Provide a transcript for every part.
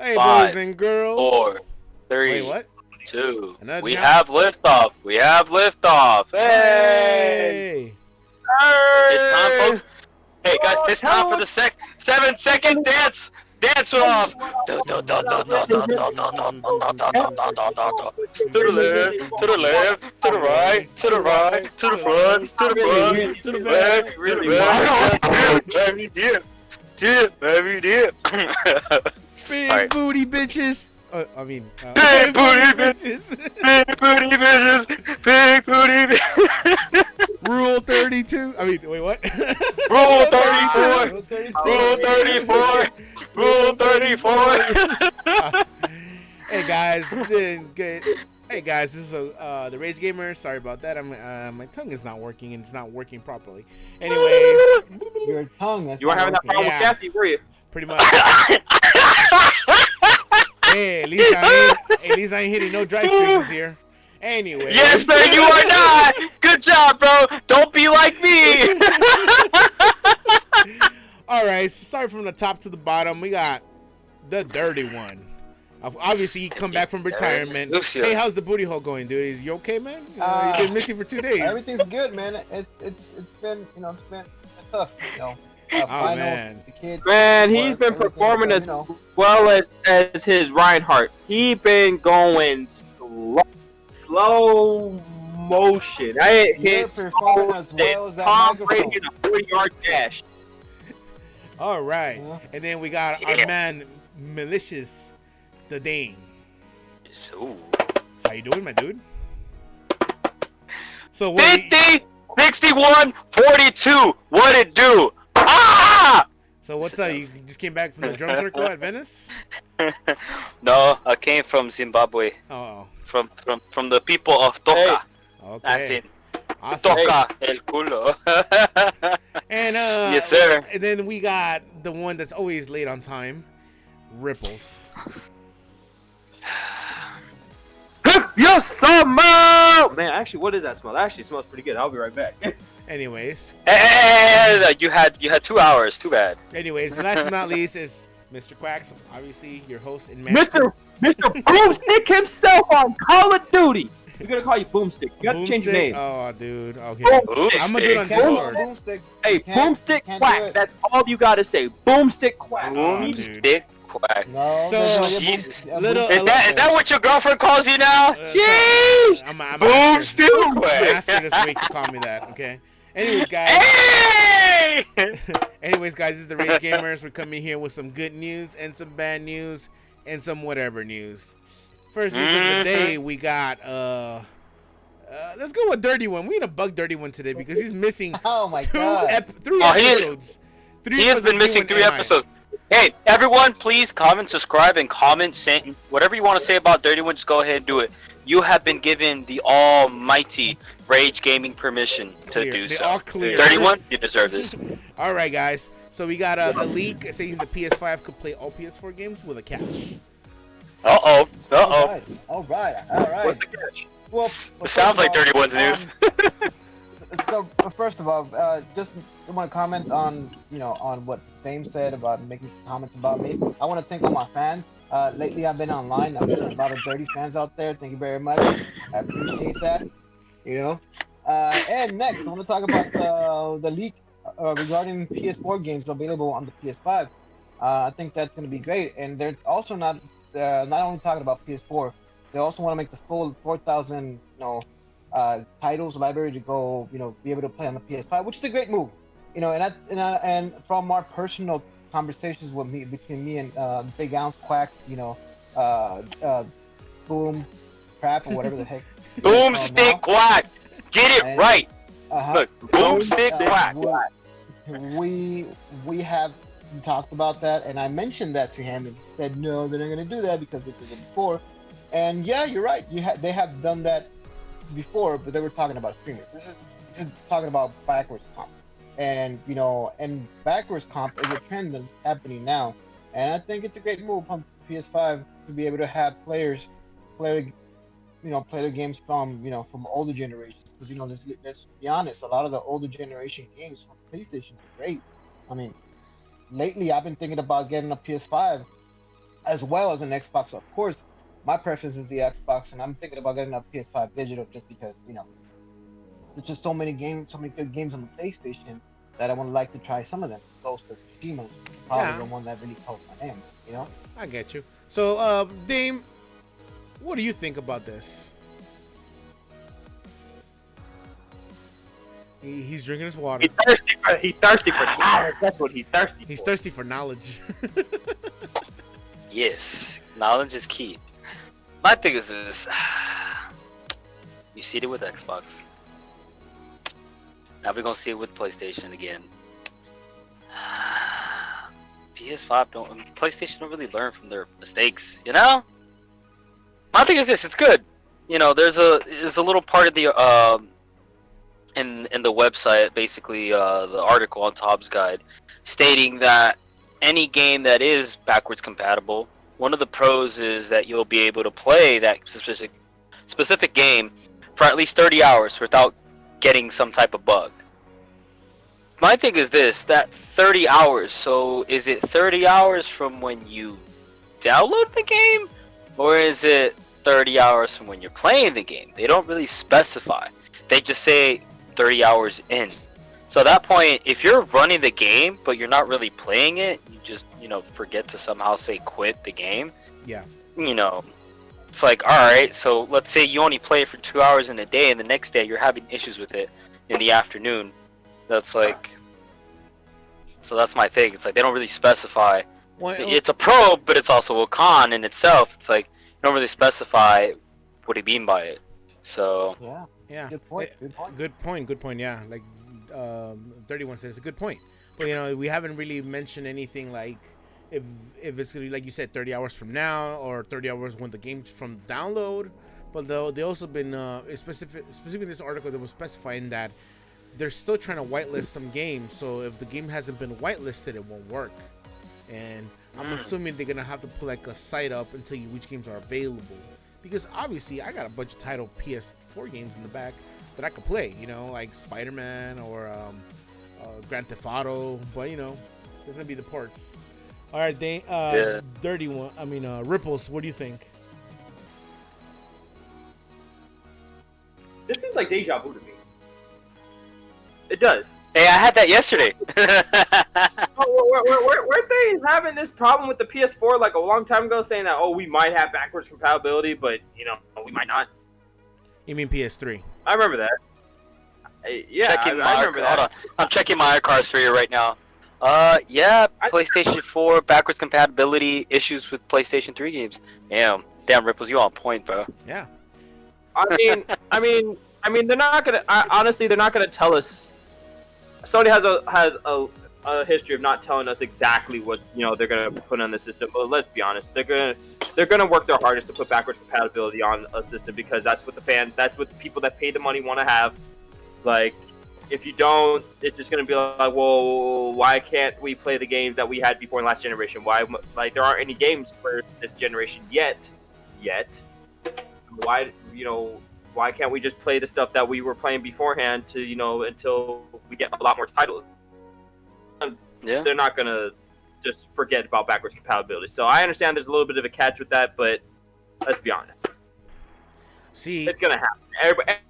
Hey, boys Five, and girls. 4, Wait, 3, what? 2. Another We count? have liftoff. We have liftoff. Hey! Hey! It's time, folks. Hey guys, it's time for the 7-second dance. Dance off. To the left, to the left, to the right, to the right, to the front, to the front, to the back, to the back. Dip, dip, baby, dip. Big booty bitches. Big booty bitches. Big booty bitches. Big booty bitches. Rule 32. Wait, what? Rule 34. Rule 34. Rule 34. Hey guys, good. Hey guys, this is the Rage Gamer. Sorry about that. My tongue is not working and it's not working properly. Anyways, Your tongue. That's You were having that problem with Kathy, were you? pretty much. Hey, at least I ain't hitting no dry streaks here. Anyway. Yes, sir, you are not. Good job, bro. Don't be like me. All right, so sorry from the top to the bottom. We got the dirty one. Obviously, he come back from retirement. Hey, how's the booty hole going, dude? Is you okay, man? You've been missing for 2 days. Everything's good, man. It's been tough. Oh man. The kids, Man, he's work, been everything, performing so, as well as his Reinhardt. He been going slow motion. I You're hit performing as well as that Tom microphone. Brady in a 40-yard dash. All right, Yeah. and then we got our man Malicious, the Dane. Ooh. How you doing, my dude? So what? 50, 61, 42. What it do? Ah! So what's up? You just came back from the drum circle at Venice? No, I came from Zimbabwe. Oh, From the people of Toka. okay. That's it. Awesome. Toka el culo. And Yes, sir. And then we got the one that's always late on time, Ripples. Your summer! Man, actually, what is that smell? That actually smells pretty good. I'll be right back. Anyways, And you had 2 hours. Too bad. last but not least is Mr. Quacks, obviously your host and man. Mr. Boomstick himself on Call of Duty. We're gonna call you Boomstick. You gotta change your name. Oh, dude. Okay. Boomstick. I'm gonna do it on Can't Discord. boomstick. Hey, Boomstick can't do Quack. it. That's all you gotta say. Boomstick Quack. dude. Stick quack. No, So, there's no Jesus. little- Is that what your girlfriend calls you now? Jeez. I'm Boom, I'm still gonna quack. ask her this week to call me that. Okay. Anyways, guys. Hey! Anyways, guys, this is the Rage Gamers. We're coming here with some good news and some bad news and some whatever news. First news of the day, we got let's go with Dirty One. We need a bug Dirty One today because he's missing Oh my god. 3 Oh, episodes. He has been missing 3 episodes. Hey, everyone, please comment, subscribe, and comment. Saying whatever you want to say about Dirty One, just go ahead and do it. You have been given the almighty Rage Gaming permission to Clear. do They so. all clear. 31, you deserve this. All right, guys. So we got a leak saying the PS5 could play all PS4 games with a catch. Uh-oh. All right. What's the catch? Well, Sounds like 31's news. So first of all, just want to comment on on what Fame said about making comments about me. I want to thank all my fans. Lately, I've been online. I've seen a lot of dirty fans out there. Thank you very much. I appreciate that. And next, I want to talk about the leak regarding PS4 games available on the PS5. I think that's going to be great. And they're also not only talking about PS4. They also want to make the full 4,000 titles library to go be able to play on the PS5, which is a great move. And from our personal conversations between me and Big Ounce Quacks, Boom Crap or whatever the heck. Boomstick quack. Get it right. Look, boomstick quack. We have talked about that, and I mentioned that to him, and he said no, they're not going to do that because they did it before. And yeah, you're right. They have done that before, but they were talking about streamers. This is talking about backwards comp, and and backwards comp is a trend that's happening now, and I think it's a great move on PS5 to be able to have players play their games from from older generations. Because let's be honest, a lot of the older generation games from PlayStation are great. I mean, lately I've been thinking about getting a PS5 as well as an Xbox. Of course, my preference is the Xbox, and I'm thinking about getting a PS5 digital just because there's just so many good games on the PlayStation that I would like to try some of them. Ghost of Tsushima is probably the one that really calls my name. I get you. So, Dame, what do you think about this? He's drinking his water. He's thirsty for knowledge. That's what he's thirsty for. He's thirsty for knowledge. Yes, knowledge is key. My thing is this: you see it with Xbox. Now we're gonna see it with PlayStation again. PlayStation don't really learn from their mistakes, My thing is this: it's good. There's a little part of the in the website, basically the article on Tom's Guide, stating that any game that is backwards compatible, one of the pros is that you'll be able to play that specific game for at least 30 hours without getting some type of bug. My thing is this, that 30 hours, so is it 30 hours from when you download the game, or is it 30 hours from when you're playing the game? They don't really specify. They just say 30 hours in. So at that point, if you're running the game, but you're not really playing it, you just, forget to somehow say quit the game. Yeah. It's like, alright, so let's say you only play it for 2 hours in a day, and the next day you're having issues with it in the afternoon. That's like, so that's my thing. It's like, they don't really specify. It's a pro, but it's also a con in itself. It's like, you don't really specify what do you mean by it. So. Yeah. Good point. Good point. Yeah. Like, 31 says, it's a good point. But, we haven't really mentioned anything like if it's going to be, like you said, 30 hours from now or 30 hours when the game's from download. But they also been, specifically in this article, they were specifying that they're still trying to whitelist some games. So if the game hasn't been whitelisted, it won't work. And I'm assuming they're going to have to put like a site up and tell you which games are available. Because obviously I got a bunch of title PS4 games in the back that I could play, like Spider-Man or Grand Theft Auto, but there's gonna be the ports. All right, Dirty One. Ripples. What do you think? This seems like deja vu to me. It does. Hey, I had that yesterday. Weren't they having this problem with the PS4 like a long time ago, saying that we might have backwards compatibility, but we might not? You mean PS3? I remember that. I remember that. Hold on, I'm checking my iCards for you right now. PlayStation 4 backwards compatibility issues with PlayStation 3 games. Damn, Ripples, you on point, bro. Yeah. I mean, they're not gonna. Honestly, they're not gonna tell us. Sony has a history of not telling us exactly what they're gonna put on the system. But let's be honest, they're gonna work their hardest to put backwards compatibility on a system because that's what the people that pay the money want to have. Like, if you don't, it's just gonna be like, well, why can't we play the games that we had before in last generation? Why, like, there aren't any games for this generation yet? Why can't we just play the stuff that we were playing beforehand to until we get a lot more titles? Yeah. They're not gonna just forget about backwards compatibility. So I understand there's a little bit of a catch with that, but let's be honest. See, it's gonna happen.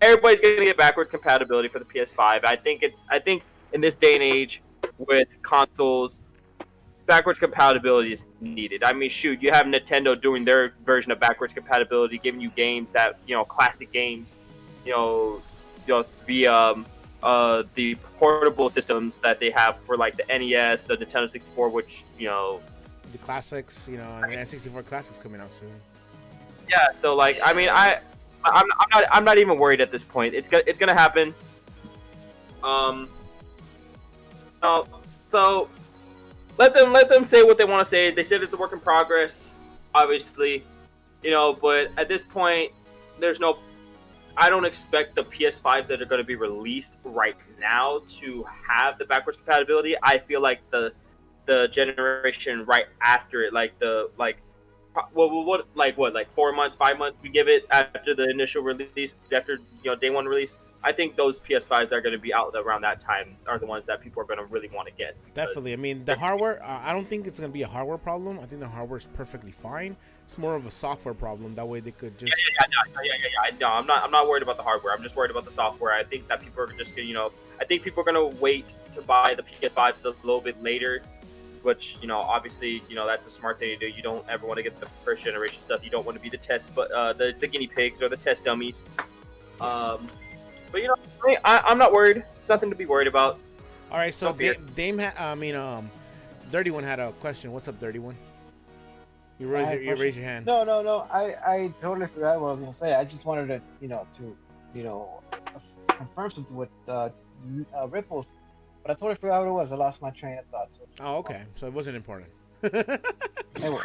Everybody's gonna get backwards compatibility for the PS5. I think in this day and age with consoles, backwards compatibility is needed. I mean, shoot, you have Nintendo doing their version of backwards compatibility, giving you games that classic games, the portable systems that they have for like the NES, the Nintendo 64, which the classics, and the N64 classics coming out soon. Yeah, so like, I mean, I'm not even worried at this point. It's gonna happen. So let them say what they want to say. They said it's a work in progress, obviously, but at this point, I don't expect the PS5s that are going to be released right now to have the backwards compatibility. I feel like the generation right after it, like 4 months, 5 months, we give it after the initial release, after day one release. I think those PS5s that are going to be out around that time are the ones that people are going to really want to get. Definitely. I mean, the hardware, I don't think it's going to be a hardware problem. I think the hardware is perfectly fine. It's more of a software problem. That way they could just... No, I'm not worried about the hardware. I'm just worried about the software. I think that people are just going to, I think people are going to wait to buy the PS5s a little bit later, which, obviously, that's a smart thing to do. You don't ever want to get the first generation stuff. You don't want to be the test, but the guinea pigs or the test dummies. But I'm not worried. It's nothing to be worried about. All right, so Dirty One had a question. What's up, Dirty One? You raise your hand. No. I totally forgot what I was gonna say. I just wanted to confirm something with Ripples, but I totally forgot what it was. I lost my train of thought. Oh, okay. So it wasn't important. Anyway,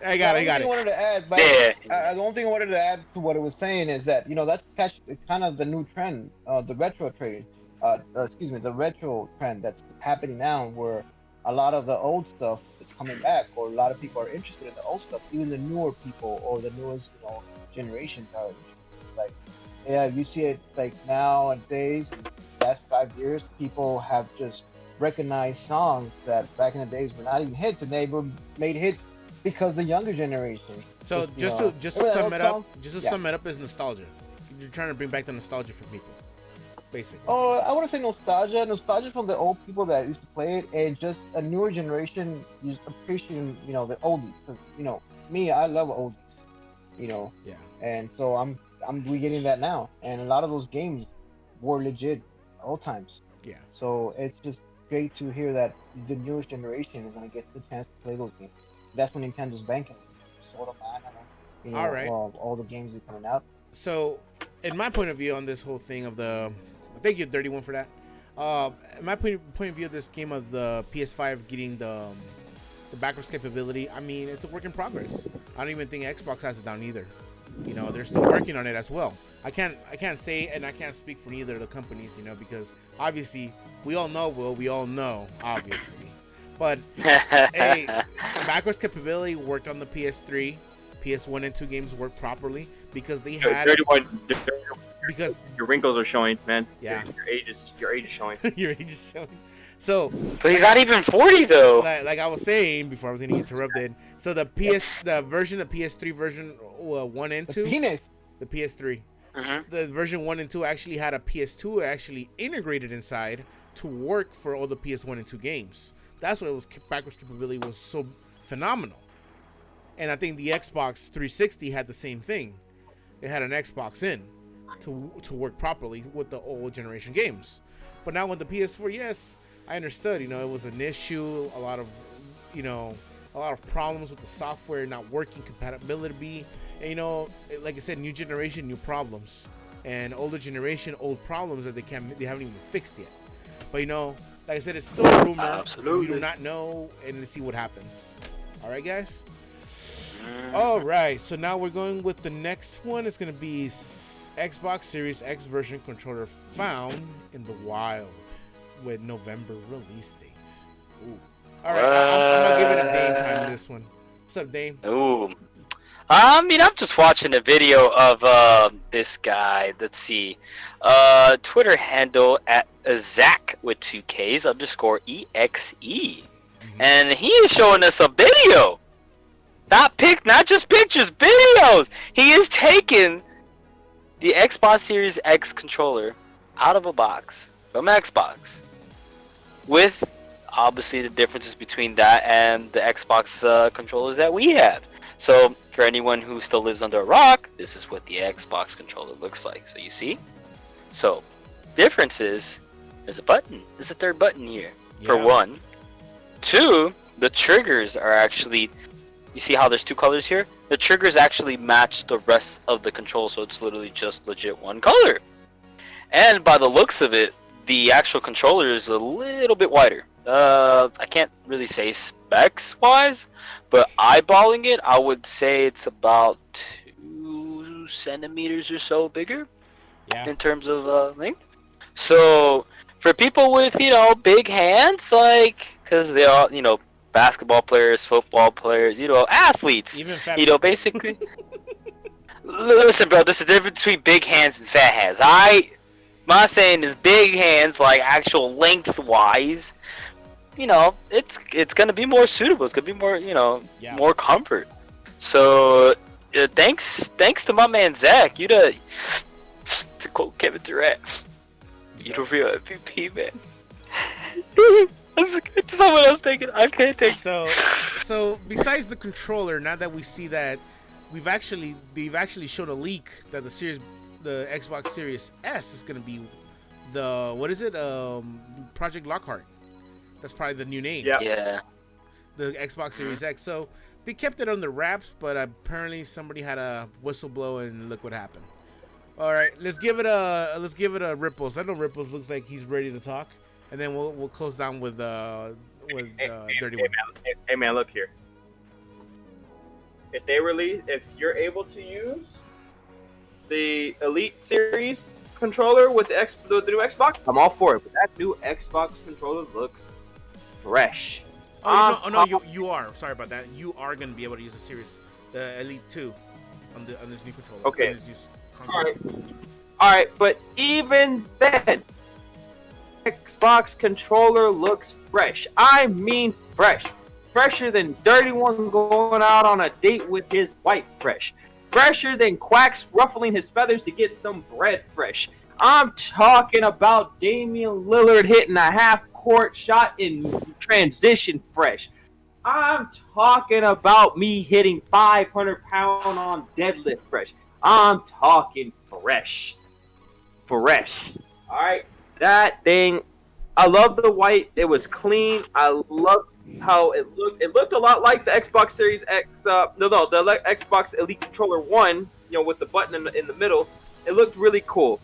I got it. I wanted to add, but the only thing I wanted to add to what it was saying is that that's kind of the new trend, the retro trend. The retro trend that's happening now, where a lot of the old stuff is coming back, or a lot of people are interested in the old stuff. Even the newer people or the newest generations are interested. You see it like nowadays. In the last 5 years, people have just recognized songs that back in the days were not even hits, and they were made hits because the younger generation. So just to sum it up, is nostalgia. You're trying to bring back the nostalgia for people, basically. Oh, I want to say nostalgia from the old people that used to play it, and just a newer generation just appreciating the oldies. Because me, I love oldies. Yeah. And so I'm getting that now, and a lot of those games were legit old times. Yeah. So it's just great to hear that the newest generation is going to get the chance to play those games. That's when Nintendo's banking. Sort of, all right. All the games that are coming out. So, in my point of view on this whole thing of thank you, Dirty One, for that. In my point of view of this game of the PS5 getting the backwards capability, I mean, it's a work in progress. I don't even think Xbox has it down either. They're still working on it as well. I can't say, and I can't speak for neither of the companies, because obviously we all know, obviously. But hey, backwards capability worked on the PS3, PS1 and 2 games worked properly because they had. Because your wrinkles are showing, man. Yeah, your age is showing. Your age is showing. So, but he's not even 40 though. Like I was saying before, I was getting interrupted. So the version of PS3 version 1 and 2, the PS3, the version 1 and 2 actually had a PS2 actually integrated inside to work for all the PS1 and 2 games. That's what it was. Backwards capability was so phenomenal. And I think the Xbox 360 had the same thing. It had an Xbox in to work properly with the old generation games. But now with the PS4, yes, I understood. It was an issue. A lot of problems with the software not working, compatibility. And like I said, new generation, new problems, and older generation, old problems that they haven't even fixed yet. But like I said, it's still a rumor. Absolutely. We do not know, and let's see what happens. All right, guys. All right. So now we're going with the next one. It's gonna be Xbox Series X version controller found in the wild with November release date. Ooh. All right. I'm gonna give it a Dame time. This one. What's up, Dame? Ooh. I'm just watching a video of this guy. Let's see. Twitter handle at Zach with 2Ks _EXE. And he is showing us a video. Not just pictures, videos. He is taking the Xbox Series X controller out of a box from Xbox with obviously the differences between that and the Xbox controllers that we have. So for anyone who still lives under a rock, this is what the Xbox controller looks like. So you see? So difference is there's a button. There's a third button here for one. Two, the triggers are actually, you see how there's two colors here? The triggers actually match the rest of the control, so it's literally just legit one color. And by the looks of it, the actual controller is a little bit wider. I can't really say specs wise, but eyeballing it, I would say it's about 2 centimeters or so bigger in terms of length. So for people with big hands, because they are basketball players, football players, athletes, basically. Listen, bro, there's a difference between big hands and fat hands. I'm not saying is big hands, like actual length-wise. You know, it's gonna be more suitable. It's gonna be more, more comfort. So, thanks to my man Zach. To quote Kevin Durant, you the real MVP, man. Someone else taking. I can't take. So besides the controller, now that we see that they've actually shown a leak that the Xbox Series S is gonna be Project Lockhart. That's probably the new name. Yeah. The Xbox Series X. So they kept it under wraps, but apparently somebody had a whistle blow and look what happened. All right, let's give it a Ripples. I know Ripples looks like he's ready to talk, and then we'll close down with Dirty One. Hey man, look here. If you're able to use the Elite Series controller with the new Xbox, I'm all for it. But that new Xbox controller looks fresh. You are. Sorry about that. You are gonna be able to use the Elite 2 on this new controller. Okay. All right, but even then, Xbox controller looks fresh. I mean fresh. Fresher than Dirty One going out on a date with his wife fresh. Fresher than Quacks ruffling his feathers to get some bread fresh. I'm talking about Damian Lillard hitting a half-court shot in transition fresh. I'm talking about me hitting 500-pound on deadlift fresh. I'm talking fresh. Fresh. Alright? That thing, I love the white. It was clean. I love how it looked. It looked a lot like the Xbox Series X. The Xbox Elite Controller 1, with the button in the middle. It looked really cool.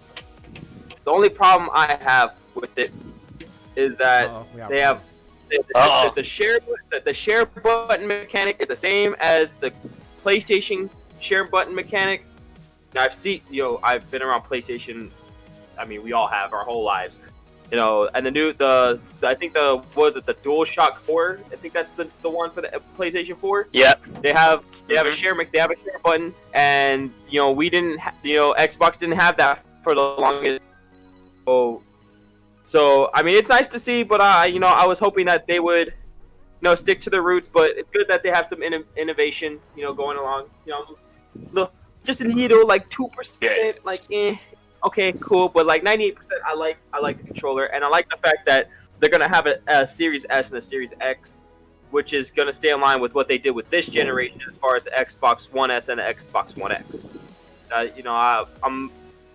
The only problem I have with it is that they have the share button mechanic is the same as the PlayStation share button mechanic. Now I've been around PlayStation. I mean, we all have our whole lives, and I think the DualShock 4. I think that's the one for the PlayStation 4. Yeah. They have a share button, and we didn't. Xbox didn't have that for the longest. So I mean, it's nice to see, but I was hoping that they would, stick to their roots. But it's good that they have some innovation, going along. Just a little, like 2%, like okay, cool. But like 98%, I like the controller, and I like the fact that they're gonna have a Series S and a Series X, which is gonna stay in line with what they did with this generation as far as the Xbox One S and the Xbox One X.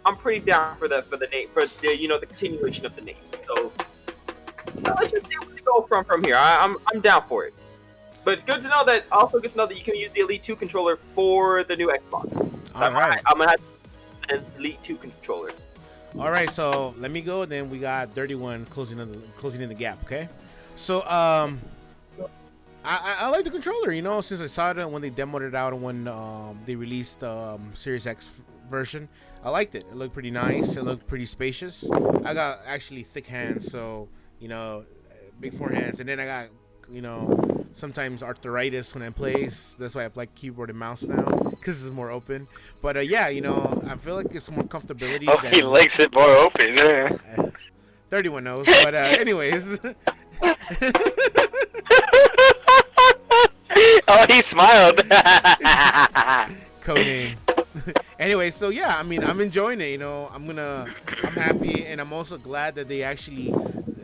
I'm pretty down for the continuation of the names. So let's just see where we go from here. I'm down for it. But it's good to know that you can use the Elite 2 controller for the new Xbox. So I'm gonna have an Elite 2 controller. All right, so let me go. Then we got Dirty One closing in the gap. Okay, so I like the controller. Since I saw it when they demoed it out and when they released Series X version. I liked it. It looked pretty nice. It looked pretty spacious. I got actually thick hands, so big forehands, and then I got sometimes arthritis when I play. That's why I like keyboard and mouse now because it's more open. But I feel like it's more comfortability. Oh, he likes it more open. Yeah. 31 knows. But anyways. Oh, he smiled. Coding. Anyway, so I'm enjoying it. I'm happy, and I'm also glad that they actually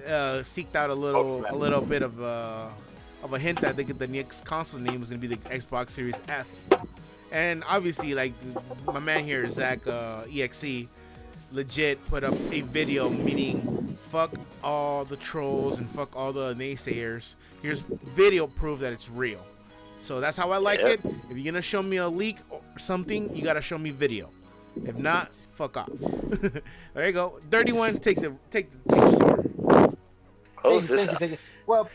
seeked out a little bit of a hint that the next console name was gonna be the Xbox Series S, and obviously, like my man here, Zach EXE, legit put up a video meaning fuck all the trolls and fuck all the naysayers. Here's video proof that it's real. So that's how I like it. If you're gonna show me a leak or something, you gotta show me video. If not, fuck off. There you go. Dirty One, take the floor. Close this up. Well.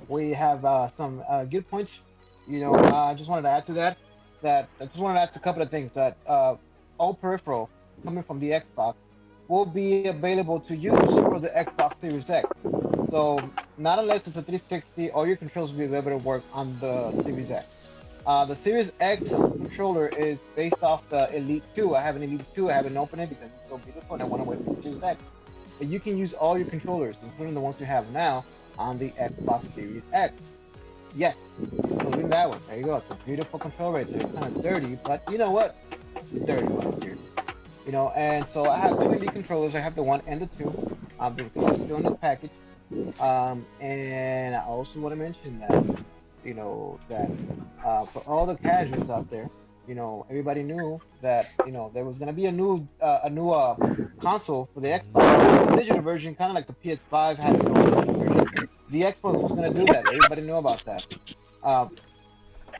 We have some good points. I just wanted to add to that. I just wanted to add a couple of things. That all peripheral coming from the Xbox will be available to use for the Xbox Series X. So not unless it's a 360, all your controls will be able to work on the Series X. The Series X controller is based off the Elite 2. I have an Elite 2. I haven't opened it because it's so beautiful and I want to wait for the Series X. But you can use all your controllers, including the ones you have now, on the Xbox Series X. Yes, including that one. There you go. It's a beautiful controller right there. It's kind of dirty, but you know what? The dirty one's here. You know, and so I have two Elite controllers. I have the 1 and the 2. They're still in this package. And I also want to mention that, you know, that for all the casuals out there, you know, everybody knew that, you know, there was gonna be a new console for the Xbox. It's a digital version, kind of like the PS5 had its own digital version. The Xbox was gonna do that. Everybody knew about that.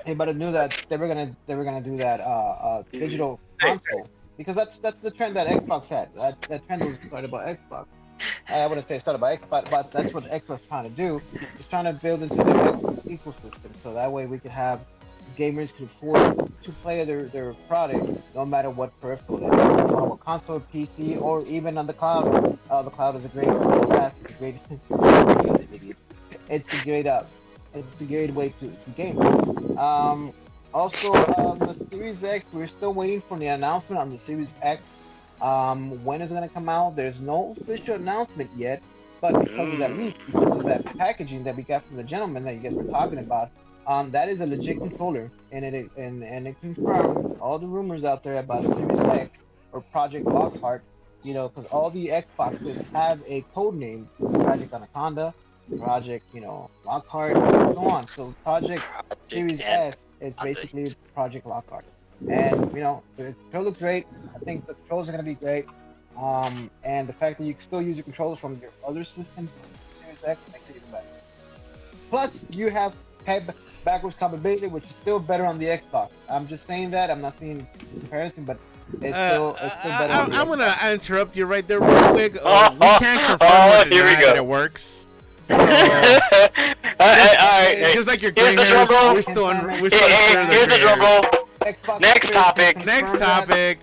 Everybody knew that they were gonna do that digital console, because that's the trend that Xbox had. That trend was started by Xbox. I wouldn't say started by Xbox, but that's what Xbox is trying to do. It's trying to build into the ecosystem, so that way we could have gamers can afford to play their product no matter what peripheral they have, on a console, PC, or even on the cloud. The cloud is a great it's a great way to game. Also, the Series X, we're still waiting for the announcement on the Series X. When is it going to come out? There's no official announcement yet, but because of that leak, because of that packaging that we got from the gentleman that you guys were talking about, that is a legit controller, and it confirmed all the rumors out there about the Series X or Project Lockhart. You know, because all the Xboxes have a code name: Project Anaconda, Project, you know, Lockhart, and so on. So Project Series S is basically Project Lockhart. And you know, the controller looks great. I think the controllers are gonna be great. And the fact that you can still use your controllers from your other systems, Series X, makes it even better. Plus, you have backwards compatibility, which is still better on the Xbox. I'm just saying that. I'm not saying comparison, but it's still better. I'm gonna interrupt you right there real quick. We can't confirm or deny that it works. So, just like your gray hairs, we're still here's the drum roll. Xbox Next topic. Next topic.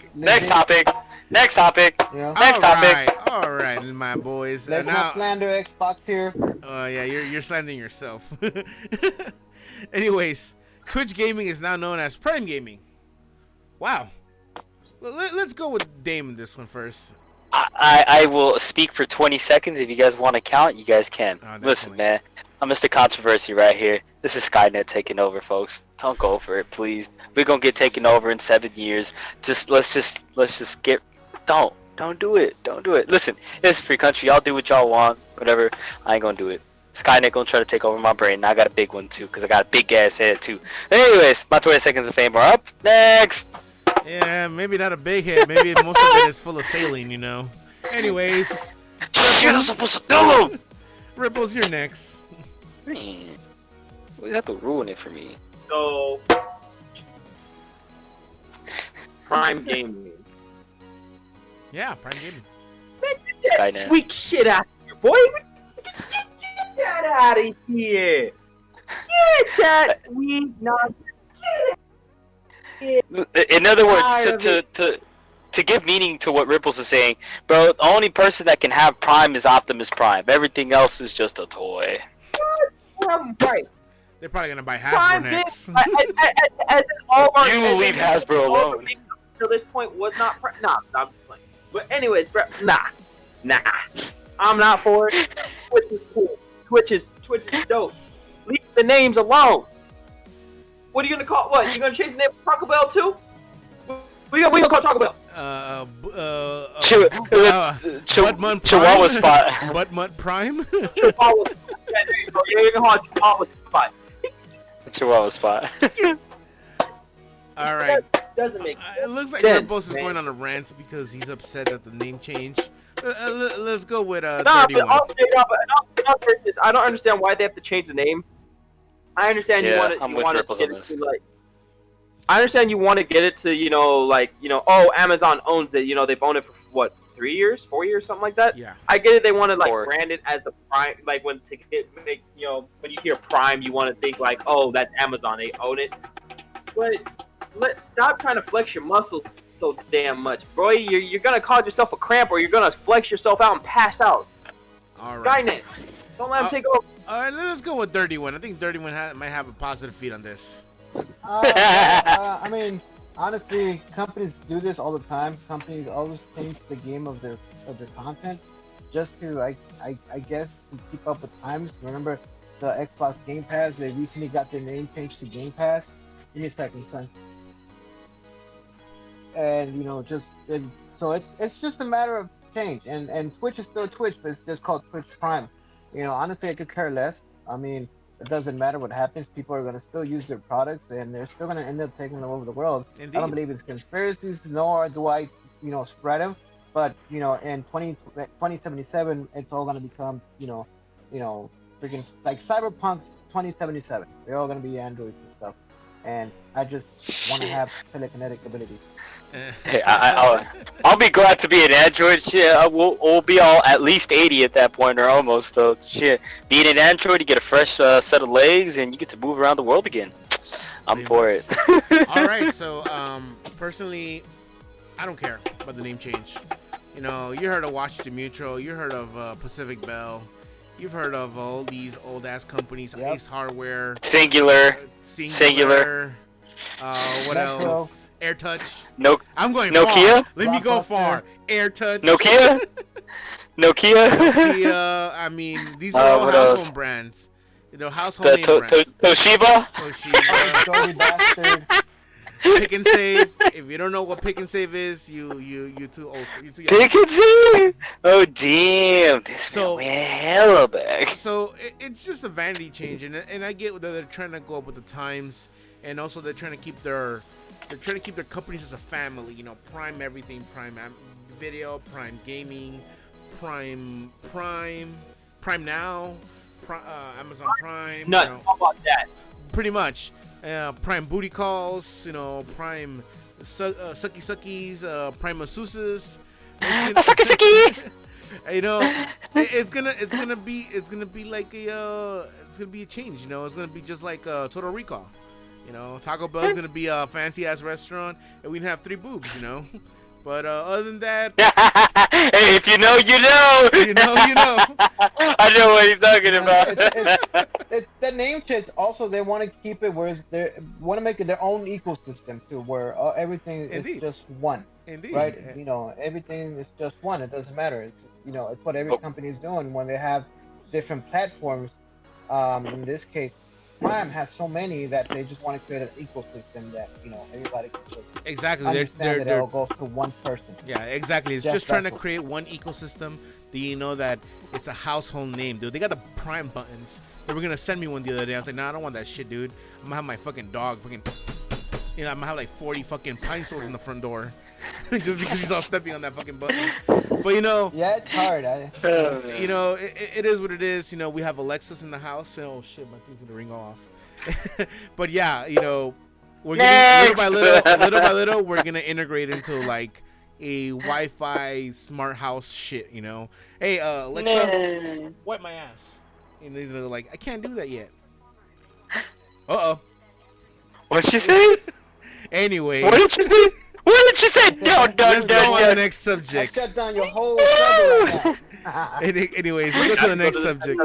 All right, my boys. Let's not slander Xbox here. Yeah, you're slandering yourself. Anyways, Twitch Gaming is now known as Prime Gaming. Wow. Let's go with Dame in this one first. I will speak for 20 seconds. If you guys want to count, you guys can. Listen, man. I'm Mr. Controversy right here. This is Skynet taking over, folks. Don't go for it, please. We're gonna get taken over in 7 years. Let's just get. Don't do it. Don't do it. Listen, it's a free country. Y'all do what y'all want. Whatever. I ain't gonna do it. Skynet gonna try to take over my brain. And I got a big one too, cause I got a big ass head too. Anyways, my 20 seconds of fame are up. Next. Yeah, maybe not a big head. Maybe most of it is full of saline, you know. Anyways, Ripples, you're next. Man, you have to ruin it for me. So, Prime Gaming. Yeah, Prime Gaming. Skynet. Sweet shit out of here, boy. Get that out of here. Get that sweet nonsense. In other words, to give meaning to what Ripples is saying, bro, the only person that can have Prime is Optimus Prime. Everything else is just a toy. Right. They're probably gonna buy Hasbro next. As in all our, you leave Hasbro alone. Until this point was not nah, I'm just playing. But anyways, bro, nah, I'm not for it. Twitch is cool. Twitch is dope. Leave the names alone. What are you gonna call? What, you gonna change the name of Taco Bell too? We gonna call Taco Bell? Chihuahua Spot. Buttmutt Prime. Chihuahua. Yeah, there you go. Yeah, you're gonna call it Chihuahua Spot. Chihuahua Spot. All right. That doesn't make It looks like sense, Ripples is going on a rant because he's upset at the name change. Let's go with Nah, 31. but I'll say this. I don't understand why they have to change the name. I understand you want to get it to like. I understand you want to get it to oh, Amazon owns it. You know, they've owned it for what, 3 years, 4 years, something like that. Yeah. I get it. They want to brand it as the Prime. Like when you hear Prime, you want to think like, oh, that's Amazon. They own it. But stop trying to flex your muscles so damn much, bro. You're gonna cause yourself a cramp, or you're gonna flex yourself out and pass out. All right. Skynet. Don't let him take over. All right, let's go with 31. I think 31 might have a positive feed on this. I mean, honestly, companies do this all the time. Companies always change the game of their content just to, I guess, to keep up with times. Remember the Xbox Game Pass? They recently got their name changed to Game Pass. Give me a second, son. And so it's just a matter of change. And Twitch is still Twitch, but it's just called Twitch Prime. Honestly, I could care less. I mean, it doesn't matter what happens. People are going to still use their products, and they're still going to end up taking them over the world. Indeed. I don't believe it's conspiracies, nor do I, spread them. But, in 2077, it's all going to become, freaking like Cyberpunk's 2077. They're all going to be androids and stuff. And I just want to have telekinetic abilities. Hey, I'll be glad to be an android. Shit, we'll be all at least 80 at that point, or almost. So shit, being an android, you get a fresh set of legs, and you get to move around the world again. I'm for it. All right, so personally, I don't care about the name change. You heard of Washington Mutual, you heard of Pacific Bell, you've heard of all these old ass companies, yep. Ace Hardware, Singular. What else? AirTouch. No, I'm going Nokia. Far. Let me go far. AirTouch. Nokia. I mean, these are all household brands. Household name brands. Toshiba. Pick and Save. If you don't know what Pick and Save is, you too old. You too young. Pick and Save. Oh damn! This man went hella back. So it's just a vanity change, and I get that they're trying to go up with the times, and also they're trying to keep their companies as a family. Prime everything, Prime Video, Prime Gaming, Prime Now, Amazon Prime. It's nuts. How about that? Pretty much. Prime Booty Calls, Prime Sucky Suckies, Prime Masseuses. Sucky Sucky. It's gonna be like it's gonna be a change. It's gonna be just like Total Recall. Taco Bell's gonna be a fancy ass restaurant, and we can have 3 boobs. But other than that, hey, if you know, you know. You know. I know what he's talking about. It's the name change. Also, they want to keep it where they want to make it their own ecosystem too, where everything is just one. Indeed. Right? Everything is just one. It doesn't matter. It's it's what every company is doing when they have different platforms. In this case, Prime has so many that they just want to create an ecosystem that everybody can just understand that it all goes to one person. Yeah, exactly. It's just trying to create one ecosystem that that it's a household name, dude. They got the Prime buttons. They were gonna send me one the other day. I was like, nah, I don't want that shit, dude. I'm gonna have my fucking dog I'm gonna have like 40 fucking pine soles in the front door. Just because he's all stepping on that fucking button. But yeah, it's hard. It is what it is. We have Alexis in the house. Oh shit, my thing's gonna ring off. But yeah, we're getting little by little, we're gonna integrate into like a Wi-Fi smart house shit. Hey, Alexa, wipe my ass. And these are like, I can't do that yet. What'd she say? Anyway. What did she say? What did she say? Let's go on the next subject. I shut down your whole server right now. Anyways, let's go to the next subject.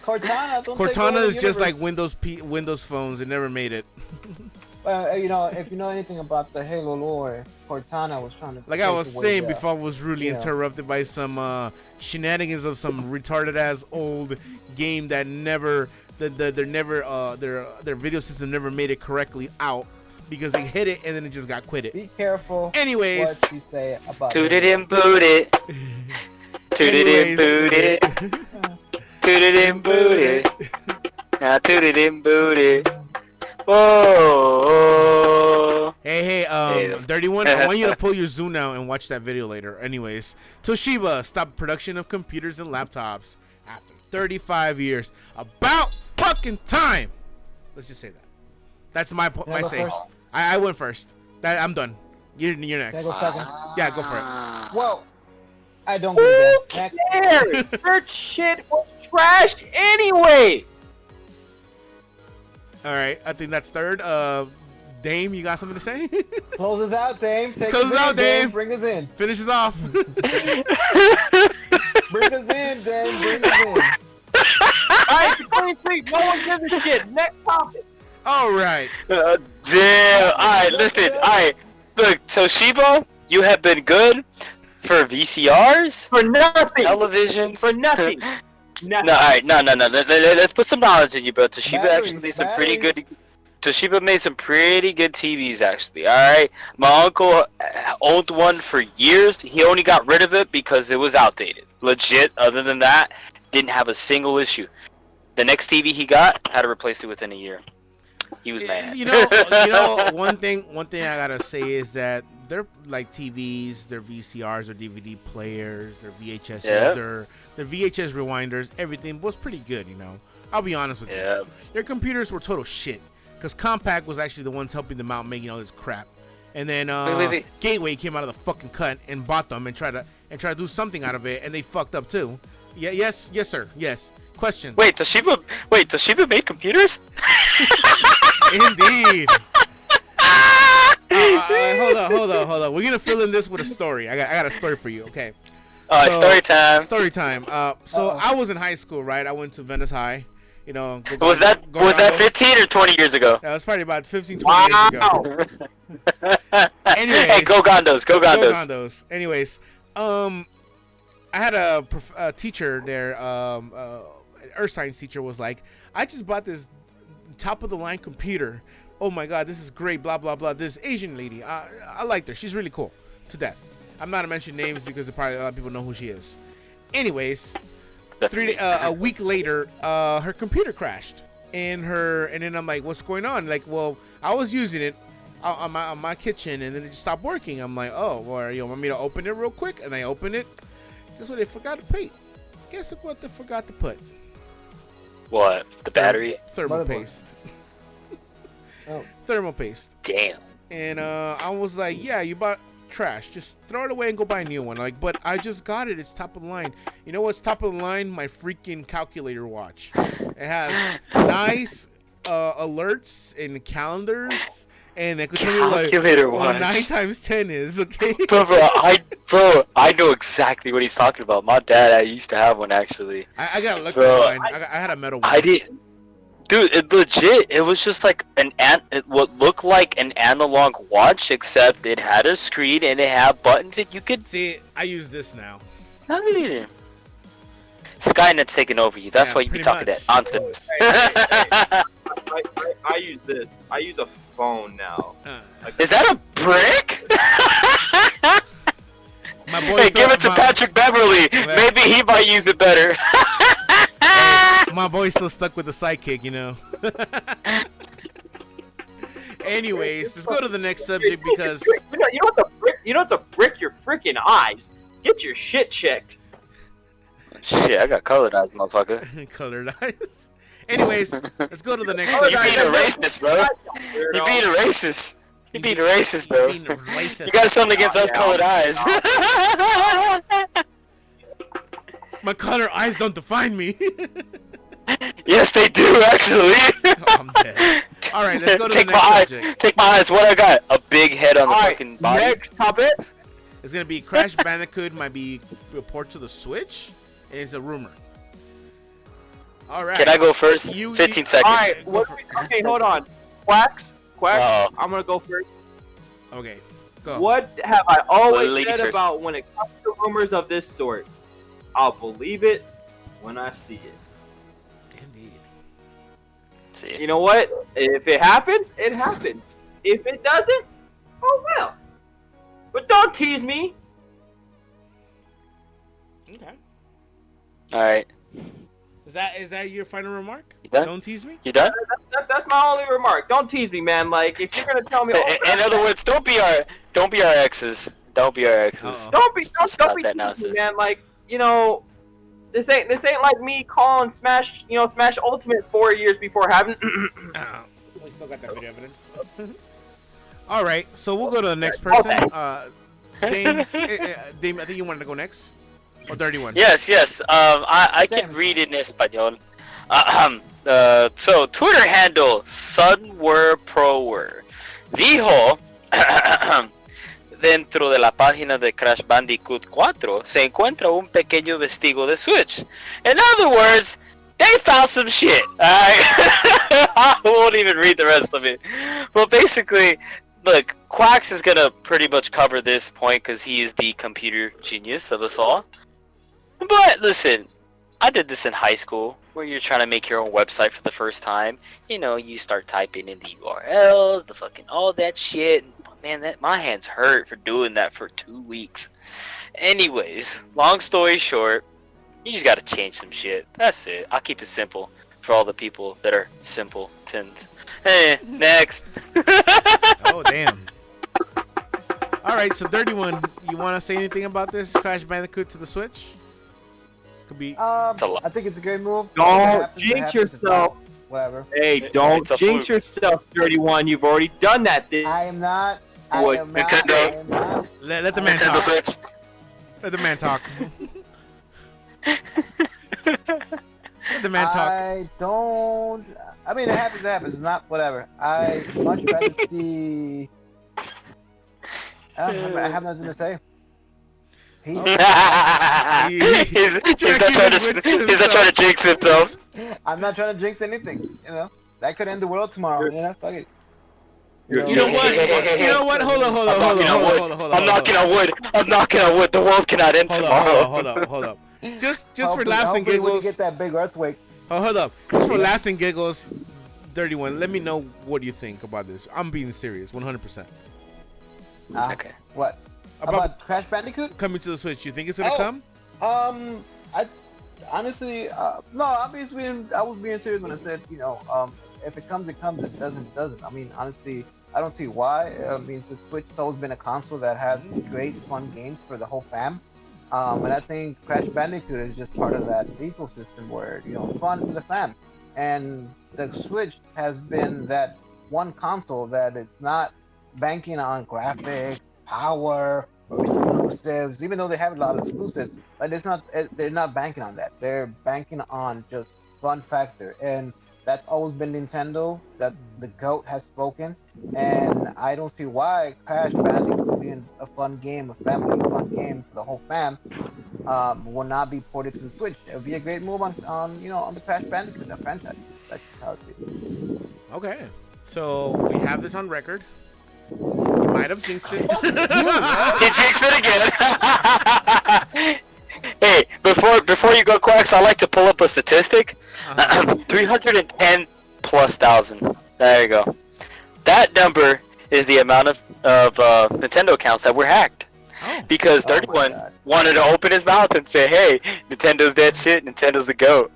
Cortana is just like Windows phones. It never made it. Well, if you know anything about the Halo lore, Cortana was trying to. Like I was saying before, I was really interrupted by some shenanigans of some retarded ass old game that never, their video system never made it correctly out. Because they hit it and then it just got quitted. Be careful. Anyways, what you say about toot it and boot it. Toot it and boot it. Toot it and boot it. Now toot it and boot it. Whoa. Hey, Dirty One, I want you to pull your Zoom now and watch that video later. Anyways, Toshiba stopped production of computers and laptops after 35 years. About fucking time. Let's just say that. That's my say. I went first. I'm done. You're next. Can I go second? Yeah, go for it. Well, I don't Who cares? Their shit was trash anyway. All right, I think that's third. Dame, you got something to say? Close us out, Dame. Close us out, Dame. Bring us in. Finish us off. Bring us in, Dame. Bring us in. Alright, no one gives a shit. Next topic. All right. Damn. Alright, listen. Alright. Look, Toshiba, you have been good for VCRs, For nothing. televisions. For nothing. Nothing. No, alright, no. Let's put some knowledge in you, bro. Toshiba Batteries, actually made some pretty batteries. good. Toshiba made some pretty good TVs, actually. All right, my uncle owned one for years. He only got rid of it because it was outdated. Legit. Other than that, didn't have a single issue. The next TV he got had to replace it within a year. He was mad. You know, one thing I gotta say is that they're like TVs, their VCRs, their DVD players, their VHSs, Yeah. their VHS rewinders, everything was pretty good. You know, I'll be honest with Yeah. you. Their computers were total shit. Because Compaq was actually the ones helping them out making all this crap. And then Wait. Gateway came out of the fucking cut and bought them and tried to do something out of it, and they fucked up too. Yeah, yes, sir. Yes. Question. Wait, Toshiba made computers? Indeed. Hold on. We're gonna fill in this with a story. I got a story for you. Okay. Oh, story time. Story time. So I was in high school, right? I went to Venice High. You know. Was that 15 or 20 years ago? That was probably about 15, 20 years ago. Anyways, Hey, go Gondos. Go Gondos. Anyways, I had a teacher there, an earth science teacher, was like, I just bought this top of the line computer. Oh my god, this is great, blah blah blah. This Asian lady, I liked her. She's really cool to death. I'm not gonna mention names because probably a lot of people know who she is. Anyways, a week later, her computer crashed, and then I'm like, what's going on? Like, well, I was using it on my kitchen, and then it just stopped working. I'm like, oh, well, you want me to open it real quick? And I opened it. Guess what they forgot to put? Guess what they forgot to put? What? The battery? Thermal Motherboard. paste. Oh. Thermal paste. Damn. And I was like, yeah, you bought trash. Just throw it away and go buy a new one. Like, but I just got it. It's top of the line. You know what's top of the line? My freaking calculator watch. It has nice alerts and calendars. And I could tell you like Calculator what watch. 9 times 10 is, okay? Bro, I know exactly what he's talking about. My dad, I used to have one actually. I got a electric Bro, line. I had a metal one. I did, dude. It legit. It was just like what looked like an analog watch, except it had a screen and it had buttons that you could. See, I use this now. Skynet's taking over you. That's Yeah, why you be pretty talking much. that nonsense. I use this. I use a phone now. Is that a brick? My boy Hey, give it to Patrick Beverly. Maybe he might use it better. My boy's still stuck with the sidekick, you know. Anyways, let's go to the next subject because you know what's a brick your freaking eyes. Get your shit checked. Shit, I got colored eyes, motherfucker. colored eyes. Anyways, let's go to the next You subject. being a racist, bro. You being a racist. You being a racist, bro. Being a racist. You got something against us colored eyes. My colored eyes don't define me. Yes, they do, actually. I'm dead. All right, let's go to Take the my next eyes. subject. Take my eyes. What I got? A big head on the Alright, fucking body. next topic. It's gonna be Crash Bandicoot might be a port to the Switch. It's a rumor. All right. Can I go first? You- 15 you- seconds. Alright, okay, hold on. Quacks, Oh. I'm gonna go first. Okay, go. What have I always Ladies said first. about when it comes to rumors of this sort? I'll believe it when I see it. Indeed. See. You know what? If it happens, it happens. If it doesn't, oh well. But don't tease me. Okay. All right. Is that your final remark? You done? Don't tease me. You done? That's my only remark. Don't tease me, man. Like if you're gonna tell me, In other words, don't be our exes. Don't be our exes. Uh-oh. don't be Stop don't be that teasing me, nonsense. man. Like you know, this ain't like me calling Smash Ultimate 4 years before having. We still got that video evidence. All right, so we'll go to the next person. Dame, Dame, I think you wanted to go next. Or 31. Yes. I can read in español. So, Twitter handle SunwerPrower dijo dentro de la página de Crash Bandicoot 4 se encuentra un pequeño vestigo de Switch. In other words, they found some shit. Alright? I won't even read the rest of it. Well, basically, look, Quacks is gonna pretty much cover this point because he is the computer genius of us all. But listen, I did this in high school where you're trying to make your own website for the first time. You know, you start typing in the URLs, the fucking all that shit. Man, my hands hurt for doing that for 2 weeks. Anyways, long story short, you just gotta change some shit. That's it. I'll keep it simple for all the people that are simpletons. Hey, next. Oh, damn. Alright, so Dirty One, you want to say anything about this Crash Bandicoot to the Switch? Could be. I think it's a great move. Don't jinx yourself. Whatever. Hey, don't jinx yourself, Dirty One. You've already done that. I am not. I What? am not. Nintendo. I am not. Let the man Nintendo talk. Switch. Let the man talk. Let the man talk. I don't. I mean, it happens. It happens. It's not whatever. I much rather see. I have nothing to say. Peace. he's not trying to jinx himself. I'm not trying to jinx anything. You know, that could end the world tomorrow. You know, fuck it. You know what? You know what? Hold on. I'm knocking on wood. I'm knocking on wood. The world cannot end tomorrow. Hold up. Just for laughs and hopefully when you giggles. get that big earthquake. Oh, hold up. Just for laughs and giggles, Dirty One, let me know what you think about this. I'm being serious, 100%. Okay. What? About Crash Bandicoot? Coming to the Switch, you think it's gonna come? I honestly, no. I was being serious when I said, you know, if it comes, it comes. If it doesn't, it doesn't. I mean, honestly, I don't see why. I mean, the Switch has always been a console that has great, fun games for the whole fam. And I think Crash Bandicoot is just part of that ecosystem where, you know, fun for the fam. And the Switch has been that one console that is not banking on graphics, power, or exclusives, even though they have a lot of exclusives, but they're not banking on that. They're banking on just fun factor. And that's always been Nintendo, that the GOAT has spoken. And I don't see why Crash Bandicoot being a fun game, a family fun game for the whole fam, will not be ported to the Switch. It would be a great move on the Crash Bandicoot, the franchise. That's how I see it. Okay. So we have this on record. You might have jinxed it. He jinxed it again. Hey, before you go, Quacks, I like to pull up a statistic. 310 plus thousand. There you go. That number is the amount of Nintendo accounts that were hacked. Oh. Because 31 wanted to open his mouth and say, "Hey, Nintendo's that shit. Nintendo's the GOAT."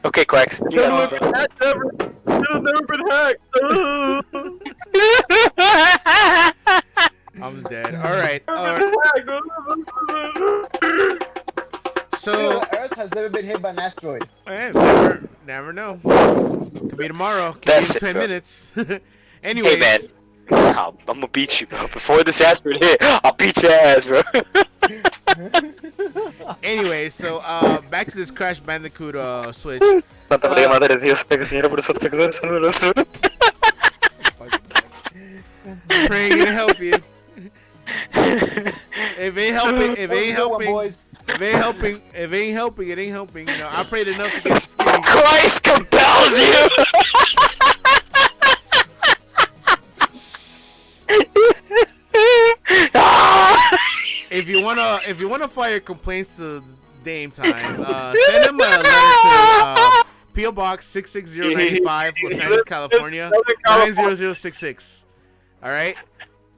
Okay, Quacks. You got this, bro. Never been hacked. I'm dead. All right. So Earth has never been hit by an asteroid. never know. Could be tomorrow. Could That's be in 10 it, bro. minutes. Anyways. Hey, man. I'm gonna beat you, bro. Before this asteroid hit, I'll beat your ass, bro. Anyway, so back to this Crash Bandicoot Switch. Praying to help you. If ain't helping, it ain't helping. You know, I prayed enough to get skinny. Christ compels you. If you wanna fire complaints to Dame Time, send him a letter to P.O. Box 66095, Los Angeles, California 90066. All right.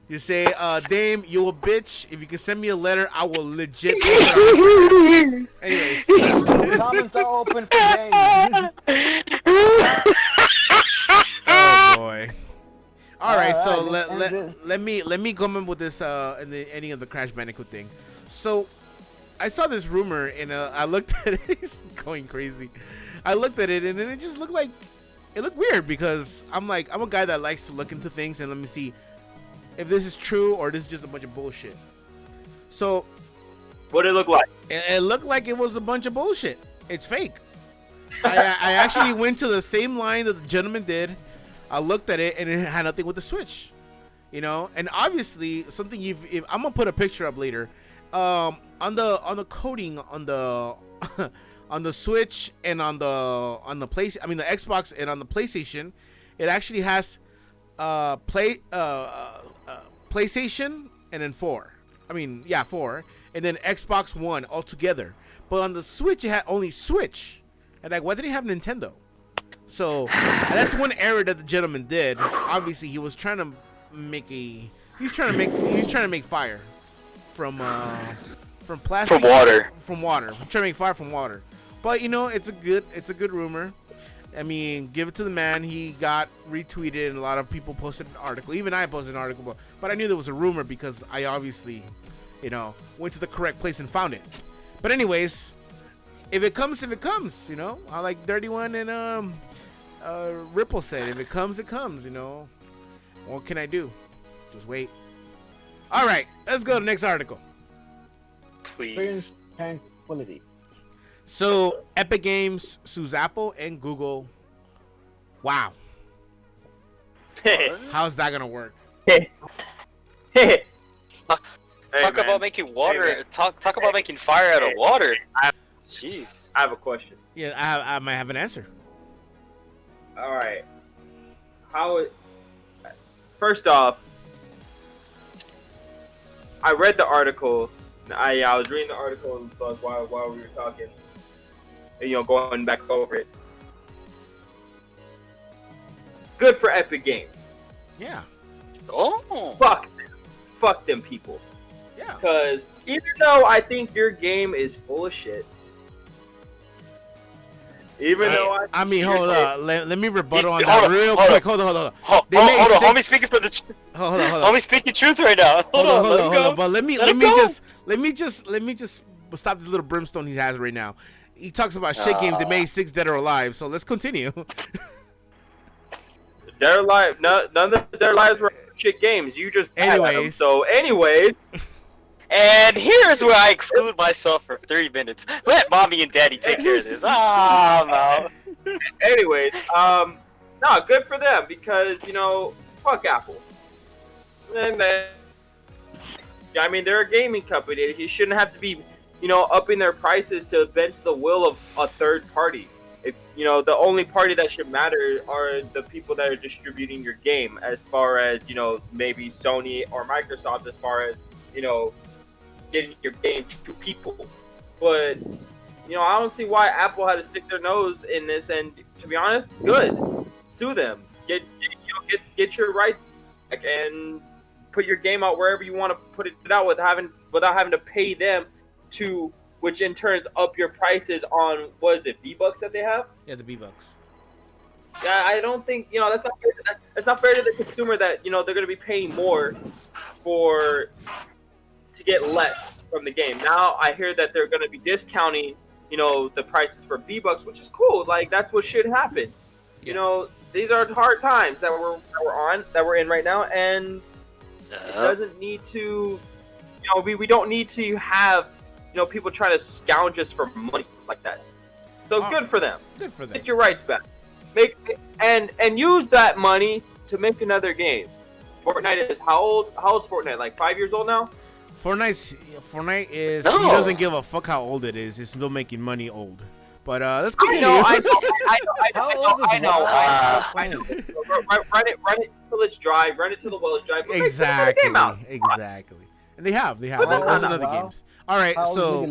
You say, Dame, you a bitch. If you can send me a letter, I will legit. Anyways, Comments are open for Dame. oh boy. All right, so right, let me come up with this in the ending of the Crash Bandicoot thing. So I saw this rumor and I looked at it. It's going crazy. I looked at it and then it just looked weird because I'm a guy that likes to look into things and let me see if this is true or this is just a bunch of bullshit. So What did it look like? it looked like it was a bunch of bullshit. It's fake. I actually went to the same line that the gentleman did. I looked at it and it had nothing with the Switch, you know. And obviously, something I'm gonna put a picture up later. On the coating on the on the Switch and on the the Xbox and on the PlayStation, it actually has PlayStation and then 4. 4, and then Xbox One all together. But on the Switch, it had only Switch, and like, why didn't it have Nintendo? So that's one error that the gentleman did. Obviously, he was trying to make fire from plastic, From water. From water. I'm trying to make fire from water. But it's a good rumor. I mean, give it to the man. He got retweeted, and a lot of people posted an article. Even I posted an article, but I knew there was a rumor because I obviously, went to the correct place and found it. But anyways, if it comes, I like Dirty One and Ripple said, if it comes, it comes. What can I do? Just wait. All right, let's go to the next article. Please. Tranquility. So, Epic Games sues Apple and Google. Wow. How's that gonna work? Talk about making water. Talk about making fire out of water. Jeez. I have a question. Yeah, I might have an answer. All right. First off, I read the article. I was reading the article and stuff while we were talking. And, going back over it. Good for Epic Games. Yeah. Oh. Fuck them people. Yeah. Because even though I think your game is full of shit, hold on. Let me rebuttal on that real quick. Hold on. Hold on. Homie speaking for the truth. Hold on. Homie speaking truth right now. Hold on. But let me just stop this little brimstone he has right now. He talks about shit games that made 6 Dead or Alive. So let's continue. Dead or Alive. None of their lives were shit games. You just bad at them. So anyways. And here's where I exclude myself for 3 minutes. Let mommy and daddy take care of this. No. Anyways, no, good for them because, fuck Apple. And I mean, they're a gaming company. You shouldn't have to be, upping their prices to bend to the will of a third party. If, the only party that should matter are the people that are distributing your game, as far as, maybe Sony or Microsoft, as far as, getting your game to people. But, I don't see why Apple had to stick their nose in this, and to be honest, good. Sue them. Get your rights back and put your game out wherever you want to put it out without having to pay them to, which in turns up your prices on, what is it, V-Bucks that they have? Yeah, the V-Bucks. Yeah, I don't think, that's not fair to the consumer that, they're going to be paying more to get less from the game. Now I hear that they're going to be discounting, the prices for V-Bucks, which is cool. Like, that's what should happen. Yeah. These are hard times that we're in right now, and it doesn't need to, we don't need to have, people trying to scourge us for money like that. So good for them. Good for them. Get your rights back. And use that money to make another game. Fortnite is how old? How old's Fortnite? Like 5 years old now? Fortnite is. No. He doesn't give a fuck how old it is. He's still making money old. But let's continue. I know. Run it till it's dry. Run it till the well is dry. Exactly. And they have. Those are other games. All right. So,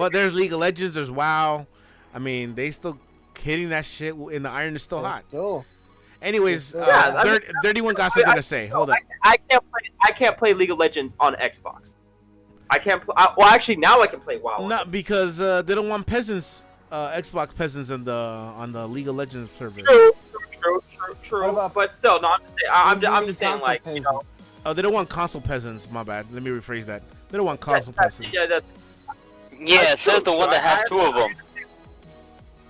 there's League of Legends. There's WoW. I mean, they still hitting that shit, and the iron is still hot. Anyways, Dirty One got something to say. Hold on. I can't play League of Legends on Xbox. I can't play. Well, actually, now I can play WoW. Not because they don't want peasants, Xbox peasants on the League of Legends server. True. But still, no. I'm just saying, like, Oh, they don't want console peasants. My bad. Let me rephrase that. They don't want console peasants. Yeah, it says the one that has 2 of them.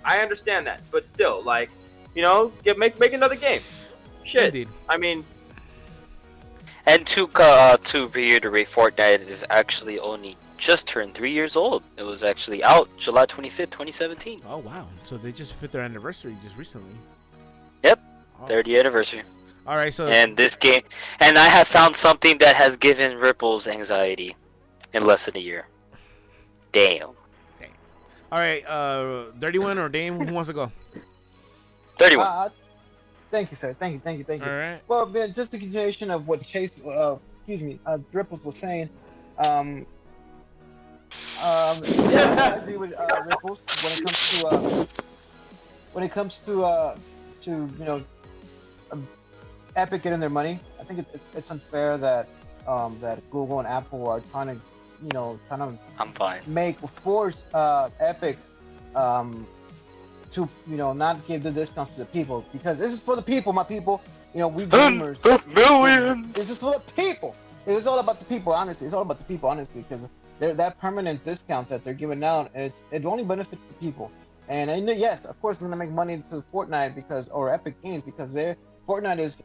I understand that, but still, like, make another game. Shit. Indeed. I mean. And to reiterate, Fortnite is actually only just turned 3 years old. It was actually out July 25th, 2017. Oh, wow. So they just hit their anniversary just recently. Yep. 30th anniversary. All right, so. And this game, and I have found something that has given Ripples anxiety in less than a year. Damn. All right, Dirty One or Dame, who wants to go? 31. Thank you, sir. Thank you. All right. Well, then, just a continuation of what Chase, Ripples was saying. Yeah, I agree with Ripples when it comes to Epic getting their money. I think it's unfair that Google and Apple are trying to I'm fine. force Epic to not give the discounts to the people, because this is for the people, my people. We gamers. Millions. This is for the people. It is all about the people, honestly. It's all about the people, honestly, because that permanent discount that they're giving out, it only benefits the people. And I know, yes, of course, it's gonna make money to Fortnite or Epic Games, because Fortnite is,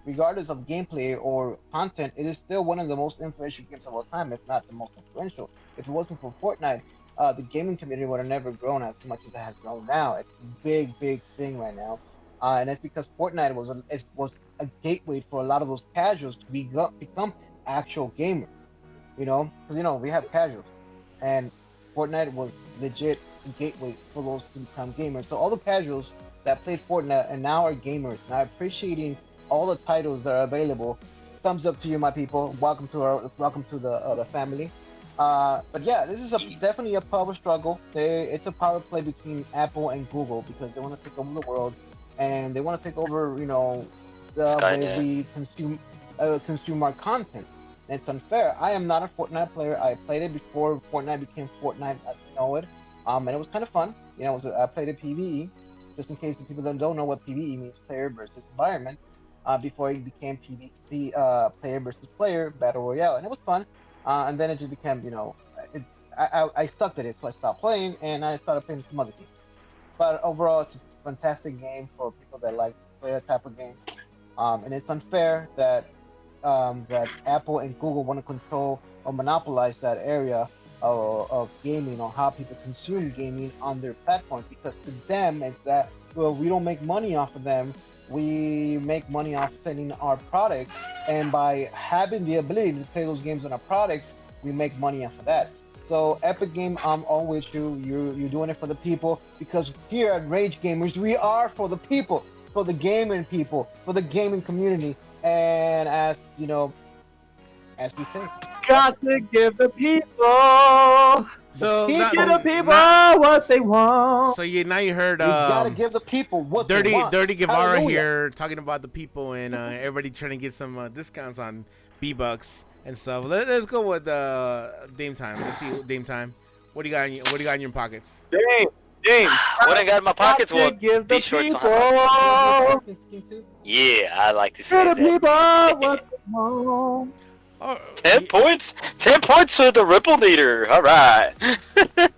regardless of gameplay or content, it is still one of the most influential games of all time, if not the most influential. If it wasn't for Fortnite, the gaming community would have never grown as much as it has grown now. It's a big thing right now, and it's because Fortnite was a gateway for a lot of those casuals to become actual gamers. Because we have casuals, and Fortnite was legit a gateway for those to become gamers. So all the casuals that played Fortnite and now are gamers, and are appreciating all the titles that are available. Thumbs up to you, my people. Welcome to the family. But yeah, this is definitely a power struggle. It's a power play between Apple and Google, because they want to take over the world, and they want to take over, the way we consume our content. And it's unfair. I am not a Fortnite player. I played it before Fortnite became Fortnite as we know it, and it was kind of fun. I played it PvE, just in case the people that don't know what PvE means, player versus environment. Before it became PvP, player versus player battle royale, and it was fun. And then it just became, I sucked at it, so I stopped playing, and I started playing some other games. But overall, it's a fantastic game for people that like to play that type of game. And it's unfair that Apple and Google want to control or monopolize that area of gaming, or how people consume gaming on their platforms. Because to them, it's that, well, we don't make money off of them. We make money off selling our products, and by having the ability to play those games on our products, we make money off of that. So Epic Game, I'm all with you. You're doing it for the people, because here at Rage Gamers, we are for the people, for the gaming people, for the gaming community. And as we say, got to give the people. So give the people what they want. So now you heard. You gotta give the people what they want. Dirty Guevara Hallelujah. here talking about the people, and everybody trying to get some discounts on B-Bucks and stuff. Let's go with Dame Time. Let's see, Dame Time. What do you got? What do you got in your pockets? Dame. What I got in my pockets? Well, give the these shorts people. Yeah, I like to say Give the people that. what they want. 10 points. 10 points to the Ripple leader. All right. All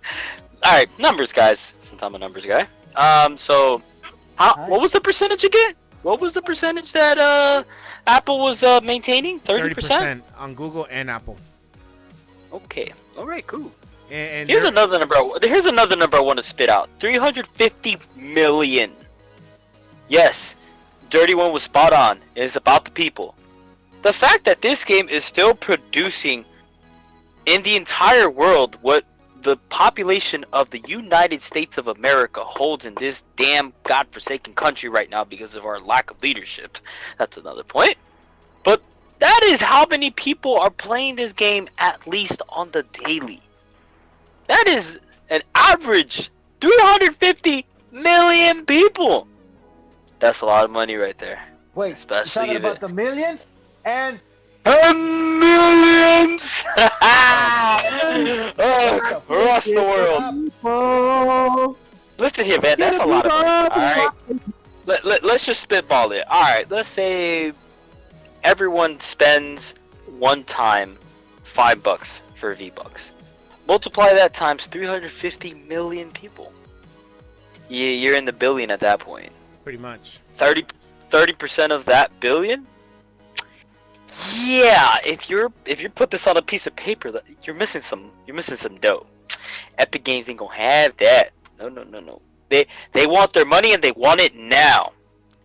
right, numbers, guys. Since I'm a numbers guy. So, what was the percentage again? What was the percentage that Apple was maintaining? 30% on Google and Apple. Okay. All right. Cool. And here's another number. Here's another number I want to spit out. 350 million. Yes, Dirty One was spot on. It's about the people. The fact that this game is still producing in the entire world what the population of the United States of America holds in this damn godforsaken country right now because of our lack of leadership. That's another point. But that is how many people are playing this game at least on the daily. That is an average 350 million people. That's a lot of money right there. Wait, especially you're talking about the millions and millions across the world. Listen here, man. That's a lot of money. All right. Let's just spitball it. All right. Let's say everyone spends one time $5 for V-Bucks. Multiply that times 350 million people. Yeah, you're in the billion at that point. Pretty much. 30% of that billion. Yeah, if you put this on a piece of paper, you're missing some dough. Epic Games ain't gonna have that. No. They want their money and they want it now.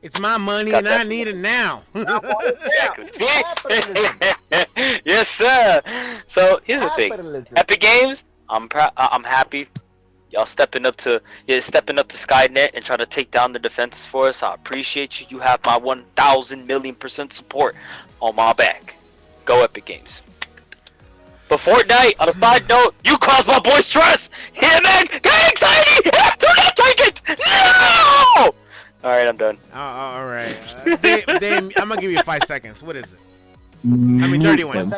It's my money and I need it now. Exactly. Yes, sir. So here's the thing. Epic Games, I'm happy Y'all stepping up to Skynet and trying to take down the defenses for us. I appreciate you. You have my 1,000,000,000% support on my back. Go Epic Games. But Fortnite, on a side note, you caused my boy stress. Yeah, man, get anxiety. Do not take it. No. All right, I'm done. All right. Dame, I'm gonna give you 5 seconds. What is it? I mean, Dirty One.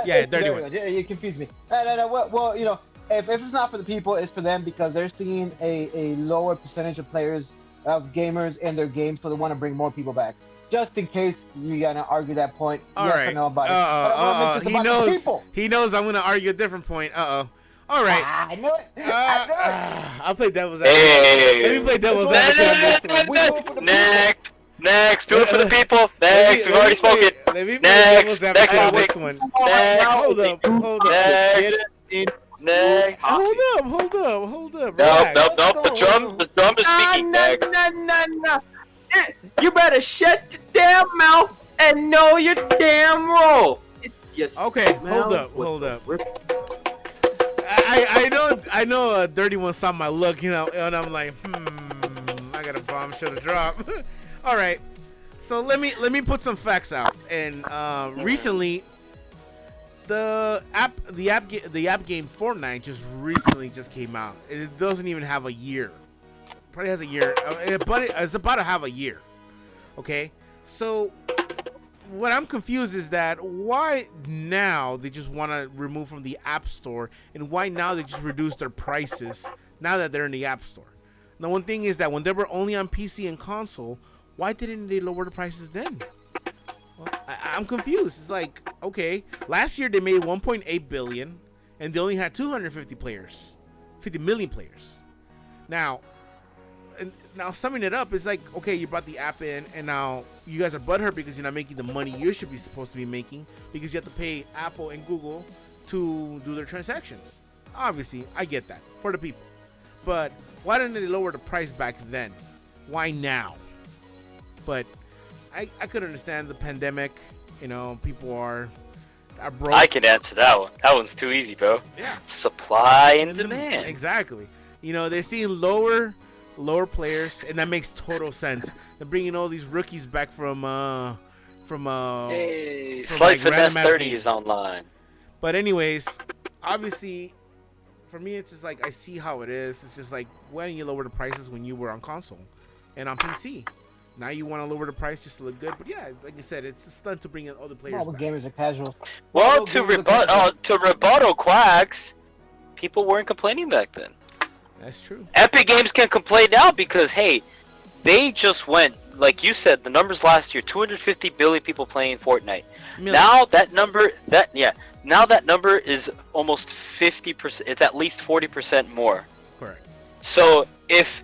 Yeah, Dirty One. You confused me. No. Well, you know, if it's not for the people, it's for them because they're seeing a lower percentage of players, of gamers in their games, so they want to bring more people back. Just in case you're gonna argue that point, yes or no about it. He knows I'm gonna argue a different point. All right. I knew it. I knew it. I'll play devil's advocate. Let me play devil's advocate. Next, do it for the people. Next, we've already spoken. Next topic. Hold up. Next. Hold up. Nope. The drum is speaking. Next. No. You better shut your damn mouth and know your damn role. Yes. Okay, hold up. I know Dirty One saw my look, you know, and I'm like, I got a bomb should have dropped. All right, so let me put some facts out. And recently, the app game Fortnite just came out. It doesn't even have a year. Probably has a year, but it's about to have a year. Okay, so what I'm confused is that why now they just want to remove from the App Store, and why now they just reduce their prices now that they're in the App Store. The one thing is that when they were only on PC and console, why didn't they lower the prices then? Well, I'm confused. It's like, okay, last year they made 1.8 billion, and they only had 250 million players. Now summing it up, it's like, okay, you brought the app in, and now you guys are butthurt because you're not making the money you should be supposed to be making because you have to pay Apple and Google to do their transactions. Obviously, I get that for the people, but why didn't they lower the price back then? Why now? But I could understand the pandemic. You know, people are broke. I can answer that one. That one's too easy, bro. Yeah. Supply and demand. Exactly. You know, they're seeing lower players, and that makes total sense. They're bringing all these rookies back from hey, Slight Finesse 30 is online. But anyways, obviously, for me, it's just like, I see how it is. It's just like, why didn't you lower the prices when you were on console and on PC? Now you want to lower the price just to look good. But yeah, like you said, it's a stunt to bring in other players back. Gamers are casual. Well, to rebuttal Quacks, people weren't complaining back then. That's true. Epic Games can complain now because, hey, they just went, like you said, the numbers last year, 250 billion people playing Fortnite. Now that number is almost 50%. It's at least 40% more. Correct. So if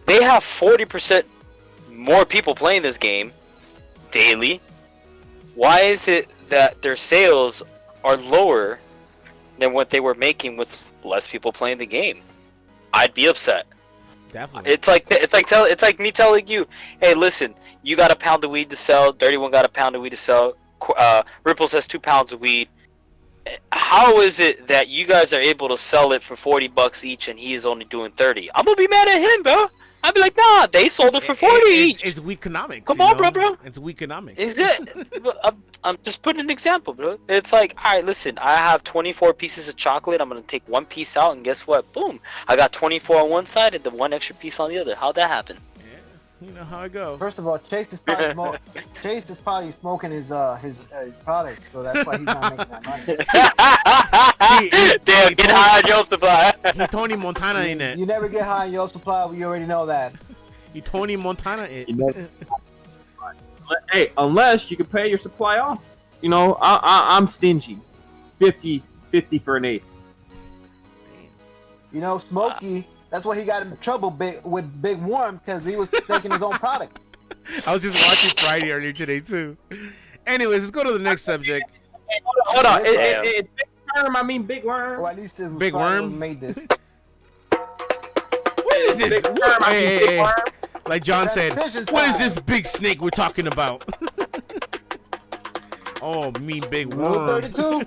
they have 40% more people playing this game daily, why is it that their sales are lower than what they were making with less people playing the game? I'd be upset. Definitely. It's like me telling you, hey, listen, you got a pound of weed to sell. Dirty One got a pound of weed to sell. Ripples has 2 pounds of weed. How is it that you guys are able to sell it for $40 each and he is only doing 30? I'm gonna be mad at him, bro. I'd be like, nah, they sold it for 40 each. It's weak economics. Come on, bro. It's weak economics. Is it? I'm just putting an example, bro. It's like, all right, listen, I have 24 pieces of chocolate. I'm going to take one piece out, and guess what? Boom. I got 24 on one side and the one extra piece on the other. How'd that happen? You know how it goes. First of all, Chase is probably smoking his product, so that's why he's not making that money. Damn, get high on your supply. He Tony Montana in it. You never get high on your supply. We already know that. He Tony Montana in it. Hey, unless you can pay your supply off. You know, I'm stingy. 50 for an eighth. You know, Smokey. That's why he got in trouble with Big Worm, because he was taking his own product. I was just watching Friday earlier today, too. Anyways, let's go to the next subject. Hey, hold on. It's Big Worm, I mean Big Worm. Or at least it was Big Worm made this. What is this? Big Worm, I mean Big Worm. Like John said, what is this big snake we're talking about? Oh, mean Big Worm. 32.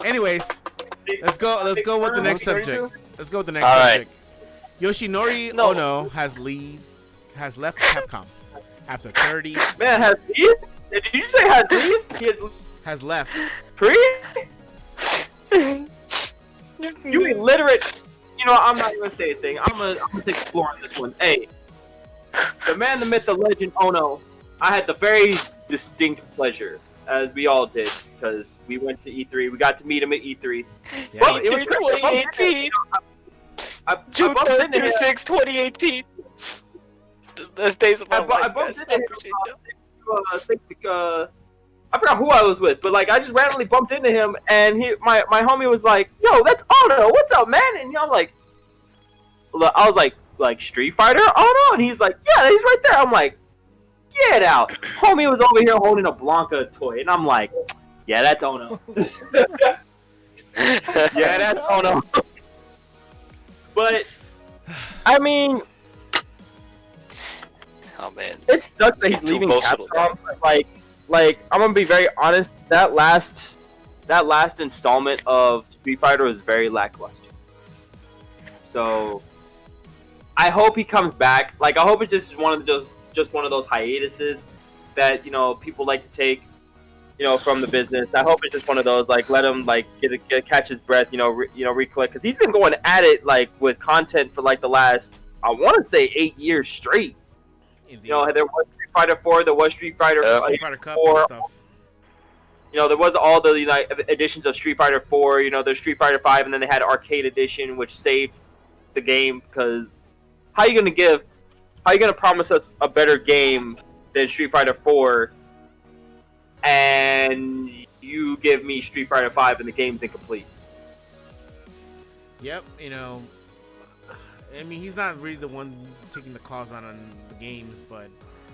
Anyways, let's go with the next subject. Let's go with the next All subject. Right. Yoshinori No. Ono has left Capcom after 30. Man, has he? Did you say has leaves? He Has left. You illiterate. You know, I'm not gonna say a thing. I'm gonna take the floor on this one. Hey, the man, the myth, the legend, Ono. I had the very distinct pleasure, as we all did, because we went to E3. We got to meet him at E3. Yeah. Well, it was 2018. June bumped 3rd into through him. 6, 2018. The best days of my life. I bumped guys. into him. I forgot who I was with, but like I just randomly bumped into him, and my homie was like, "Yo, that's Ono. What's up, man?" And I was like Street Fighter Ono, and he's like, "Yeah, he's right there." I'm like, "Get out!" Homie was over here holding a Blanca toy, and I'm like, "Yeah, that's Ono." Yeah, that's Ono. But I mean, Oh man. it sucks that he's Too leaving emotional, Capcom. Like I'm gonna be very honest. That last installment of Street Fighter was very lackluster. So I hope he comes back. Like I hope it's just one of those hiatuses that people like to take from the business. I hope it's just one of those, like, let him like catch his breath, recollect, because he's been going at it like with content for like the last, I want to say, 8 years straight. Indeed. There was Street Fighter 4, there was Street Fighter, Street Fighter Cup 4, and stuff. there was all the editions of Street Fighter 4. There's Street Fighter 5, and then they had Arcade Edition, which saved the game. Because how you gonna promise us a better game than Street Fighter 4, and you give me Street Fighter 5 and the game's incomplete? Yep, I mean, he's not really the one taking the calls on the games, but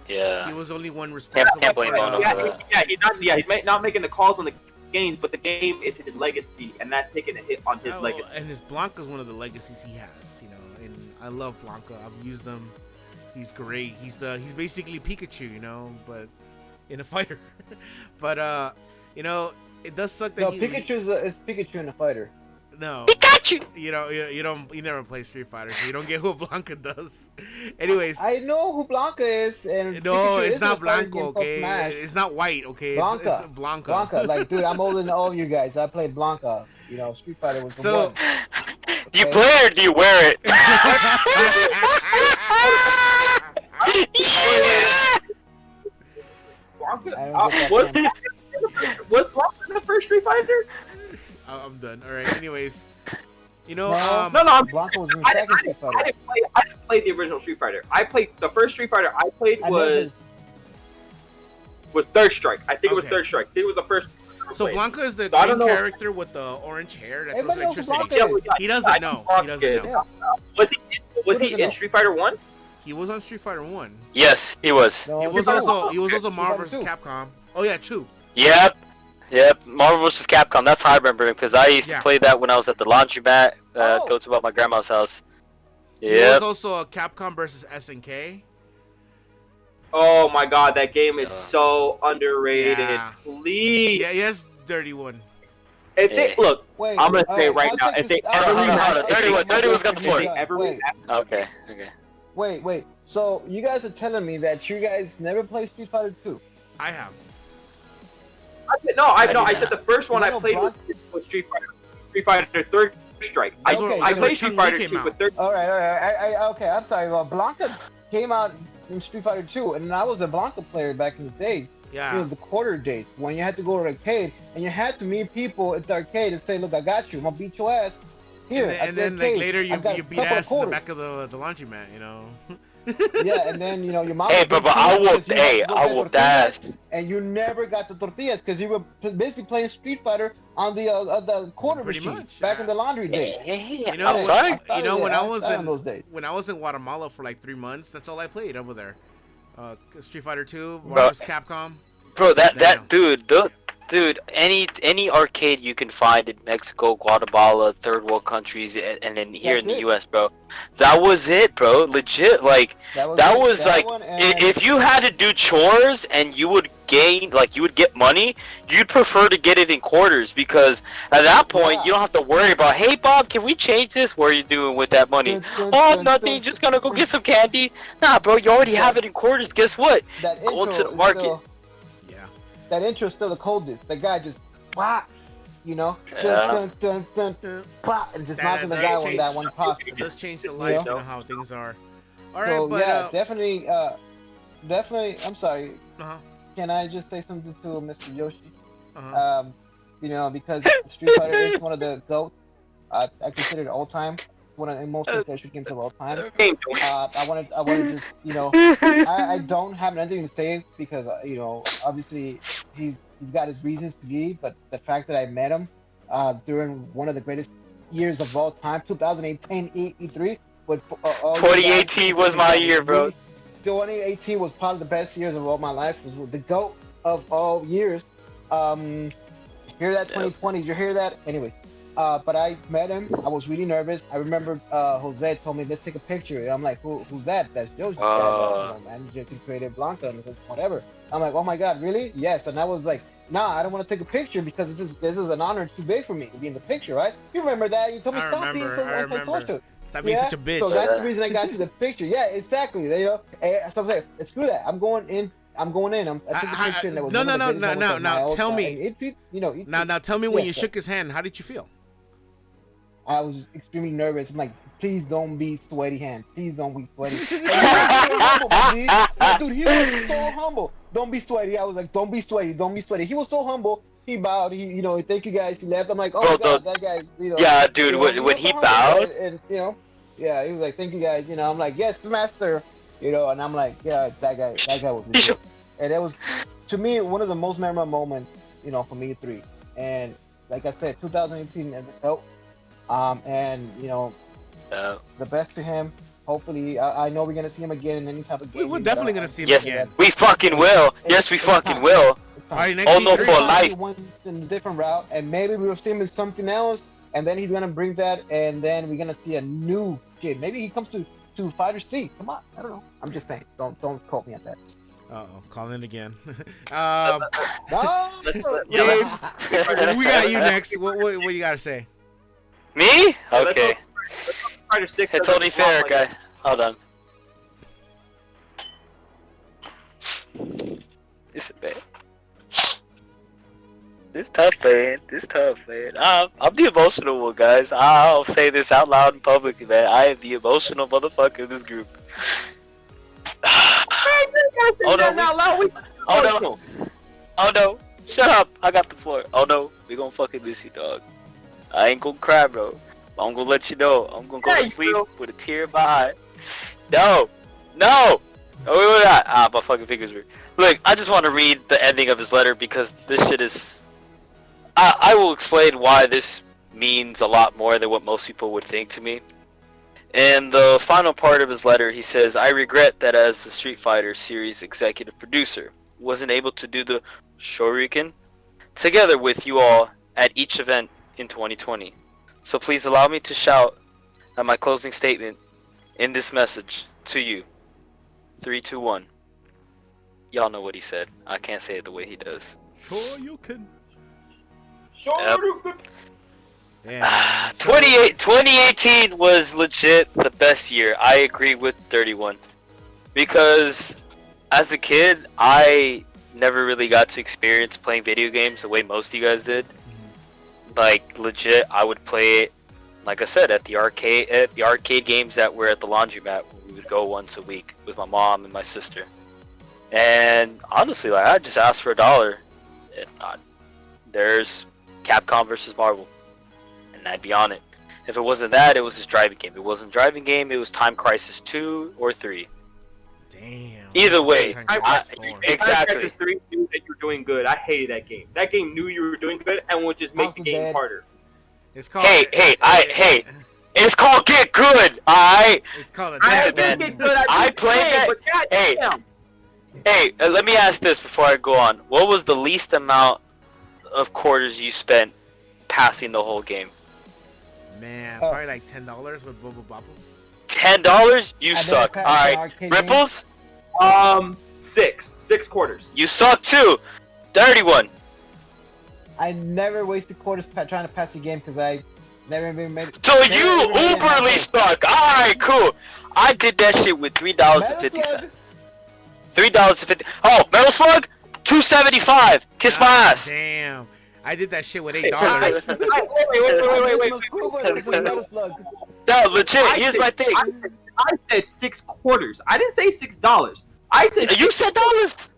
Yeah. he was the only one responsible Can't blame for Ono for that. He's not making the calls on the games, but the game is his legacy, and that's taking a hit on his legacy. And his Blanca's one of the legacies he has, and I love Blanca. I've used him. He's great. He's basically Pikachu, but in a fighter. But it does suck that No, Pikachu is Pikachu in a fighter. No, Pikachu. you never play Street Fighter, so you don't get who Blanca does. Anyways, I know who Blanca is, and no, Pikachu it's is in not a fighting Blanco, game called okay? Smash. It's not white, okay? Blanca. It's Blanca. Blanca, like, dude, I'm older than all of you guys. I played Blanca. Street Fighter was the So- one. Do you play it or do you wear it? Blanca, I don't get that was term. Blanca in the first Street Fighter? I'm done. All right. Anyways, No, Blanca was in the I second Street Fighter. didn't play the original Street Fighter. I played the first Street Fighter I played I know was Third Strike. I think it was Okay. Third Strike. I think it was the first. so Blanca is the So I don't green know- character with the orange hair that throws Everybody knows who electricity. Blanca is. He doesn't know. He doesn't know. Yeah. Was he Who doesn't in know? Street Fighter 1? He was on Street Fighter 1. Yes, he was. No, He was Street Fighter also Marvel Fighter vs. 2. Capcom. Oh yeah, true. Yep. Marvel vs. Capcom. That's how I remember him because I used Yeah. to play that when I was at the laundromat. Oh. Go to my grandma's house. He was Yep. also a Capcom versus SNK. Oh my god, that game is so underrated. Yeah. Please. Yeah, yes, dirty one. If they, look, Wait, I'm gonna say alright, right I'll now, take if they this- ever I'll- hold on, hold on. I'll- 31 31's got the floor. if they ever Wait. Okay. Wait. So you guys are telling me that you guys never played Street Fighter 2? I have. I said the first one I No, played Blanca- was Street Fighter Third Strike. I That's when- I that's when played Street Chun-Li Fighter came 2, out. but Third. All right. Okay, I'm sorry. Well, Blanca came out in Street Fighter 2, and I was a Blanca player back in the days. Yeah. The quarter days when you had to go to the arcade and you had to meet people at the arcade and say, "Look, I got you. I'm gonna beat your ass." Here, And at then the like arcade, later you I've got a beat couple of ass in the quarters." back of the laundromat, Yeah, and then your mom. Hey, would but beat I you whooped. because you had to go I get whooped tortillas, ass. and you never got the tortillas because you were busy playing Street Fighter on the quarter Pretty machine much, back yeah. in the laundry days. You know, I'm when- sorry. You know, when I was started in those days. when I was in Guatemala for like 3 months, that's all I played over there. Street Fighter 2, Bro. Marvel vs. Capcom. Bro, Damn. that dude, any arcade you can find in Mexico, Guatemala, third world countries, and then here That's in the it. U.S., bro. That was it, bro. Legit, like that it, was that like one, and if you had to do chores and you would you would get money, you'd prefer to get it in quarters because at that point you don't have to worry about, hey Bob, can we change this? What are you doing with that money? Oh, nothing, just gonna go get some candy. Nah, bro, you already have it in quarters. Guess what? Go to the market. That intro is still the coldest. The guy just, wah, you know, and just knocking the guy on that one cross. It does change the life, you know how things are. All right, so, but yeah, definitely. I'm sorry. Uh-huh. Can I just say something to Mr. Yoshi? Uh-huh. You know, because Street Fighter is one of the GOAT. I consider it all time. One of the most competitive games of all time. I wanted to just, you know, I don't have anything to say because, you know, obviously he's got his reasons to be, but the fact that I met him during one of the greatest years of all time, 2018 E3, with 2018 was my year, bro. 2018 was probably the best years of all my life. It was the GOAT of all years. Hear that 2020? Did you hear that? Anyways. But I met him. I was really nervous. I remember Jose told me, let's take a picture. I'm like, who's that? That's Yoshi. You know, man, just created Blanca and whatever. I'm like, oh my God, really? Yes. And I was like, nah, I don't want to take a picture because this is an honor too big for me to be in the picture, right? You remember that? You told me stop being so social. Stop being such a bitch. So that's the reason I got you the picture. Yeah, exactly. You know, so I was like, screw that. I'm going in. I took a picture and that was no. Tell me. Now tell me when you shook his hand. How did you feel? I was extremely nervous. I'm like, please don't be sweaty hand. Please don't be sweaty. Dude, he was so humble. Don't be sweaty. I was like, don't be sweaty. Don't be sweaty. He was so humble. He bowed. He, you know, thank you guys. He left. I'm like, oh my God, that guy's, you know. Yeah, dude, when he bowed. And, you know, yeah, he was like, thank you guys. You know, I'm like, yes, master. You know, and I'm like, yeah, that guy was legit. And it was, to me, one of the most memorable moments, you know, for me, E3. And like I said, 2018 as a GOAT. And you know, the best to him. Hopefully, I know we're gonna see him again in any type of game. We're definitely gonna see him again. We fucking will. Yes, we fucking will. All right, next no, for life. He went in a different route, and maybe we'll see him in something else, and then he's gonna bring that, and then we're gonna see a new kid. Maybe he comes to Fighter C. Come on, I don't know. I'm just saying. Don't quote me at that. Uh-oh, calling again. No. Dave, we got you next. What do you gotta say? Me? Okay. Fighter 6. It's only fair, guy. Hold on. Listen, man. This tough, man. I'm the emotional one, guys. I'll say this out loud in public, man. I am the emotional motherfucker in this group. Oh no. Shut up. I got the floor. Oh no. We gonna fucking miss you, dog. I ain't gonna cry, bro. I'm gonna let you know. I'm gonna go to sleep with a tear in my eye. No. Oh, wait, my fucking fingers were. Look, I just want to read the ending of his letter because this shit is. I will explain why this means a lot more than what most people would think to me. In the final part of his letter, he says, I regret that as the Street Fighter series executive producer, wasn't able to do the Shoryuken together with you all at each event in 2020. So please allow me to shout at my closing statement in this message to you. 3, 2, 1. Y'all know what he said. I can't say it the way he does. Shoryuken. Shoryuken. Yeah, 2018 was legit the best year. I agree with 31. Because as a kid, I never really got to experience playing video games the way most of you guys did. Like legit, I would play it, like I said, at the arcade games that were at the laundromat. We would go once a week with my mom and my sister. And honestly, like I just asked for $1. If not, there's Capcom versus Marvel, and I'd be on it. If it wasn't that, it was his driving game. It wasn't driving game. It was Time Crisis 2 or 3. Damn. Either way, exactly. Exactly. Crisis 3 knew that you were doing good. I hated that game. That game knew you were doing good and would just make the game harder. It's called. Hey. It's called Get Good. Alright. It's called. I played that. Hey, let me ask this before I go on. What was the least amount of quarters you spent passing the whole game? Man, probably like $10 with Bubble Bobble. $10? You suck. Alright. Ripples? Six quarters. You suck too. Dirty one. I never wasted quarters trying to pass the game because I never even made it. So you uberly suck. Alright, cool. I did that shit with $3.50. $3.50. Oh, Metal Slug? $2.75. Kiss my ass. Damn. I did that shit with $8. Wait. No, legit. Here's my thing. I said 6 quarters. I didn't say $6. I said You said dollars.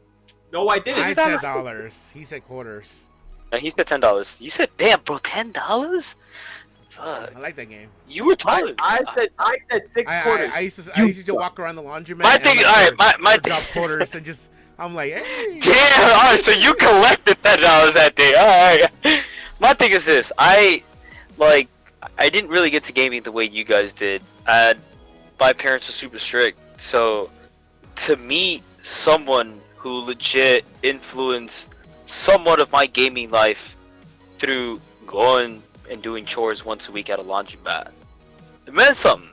no, I didn't. I said dollars. He said quarters. No, he said $10. You said, damn, bro, $10? Fuck. I like that game. You were tired. I said 6 quarters. I used to walk around the laundromat. My thing, alright, my drop quarters and just I'm like, hey. Damn, alright, so you collected $10 that day. Alright. My thing is this, I didn't really get to gaming the way you guys did. And my parents were super strict. So to meet someone who legit influenced somewhat of my gaming life through going and doing chores once a week at a laundromat, it meant something.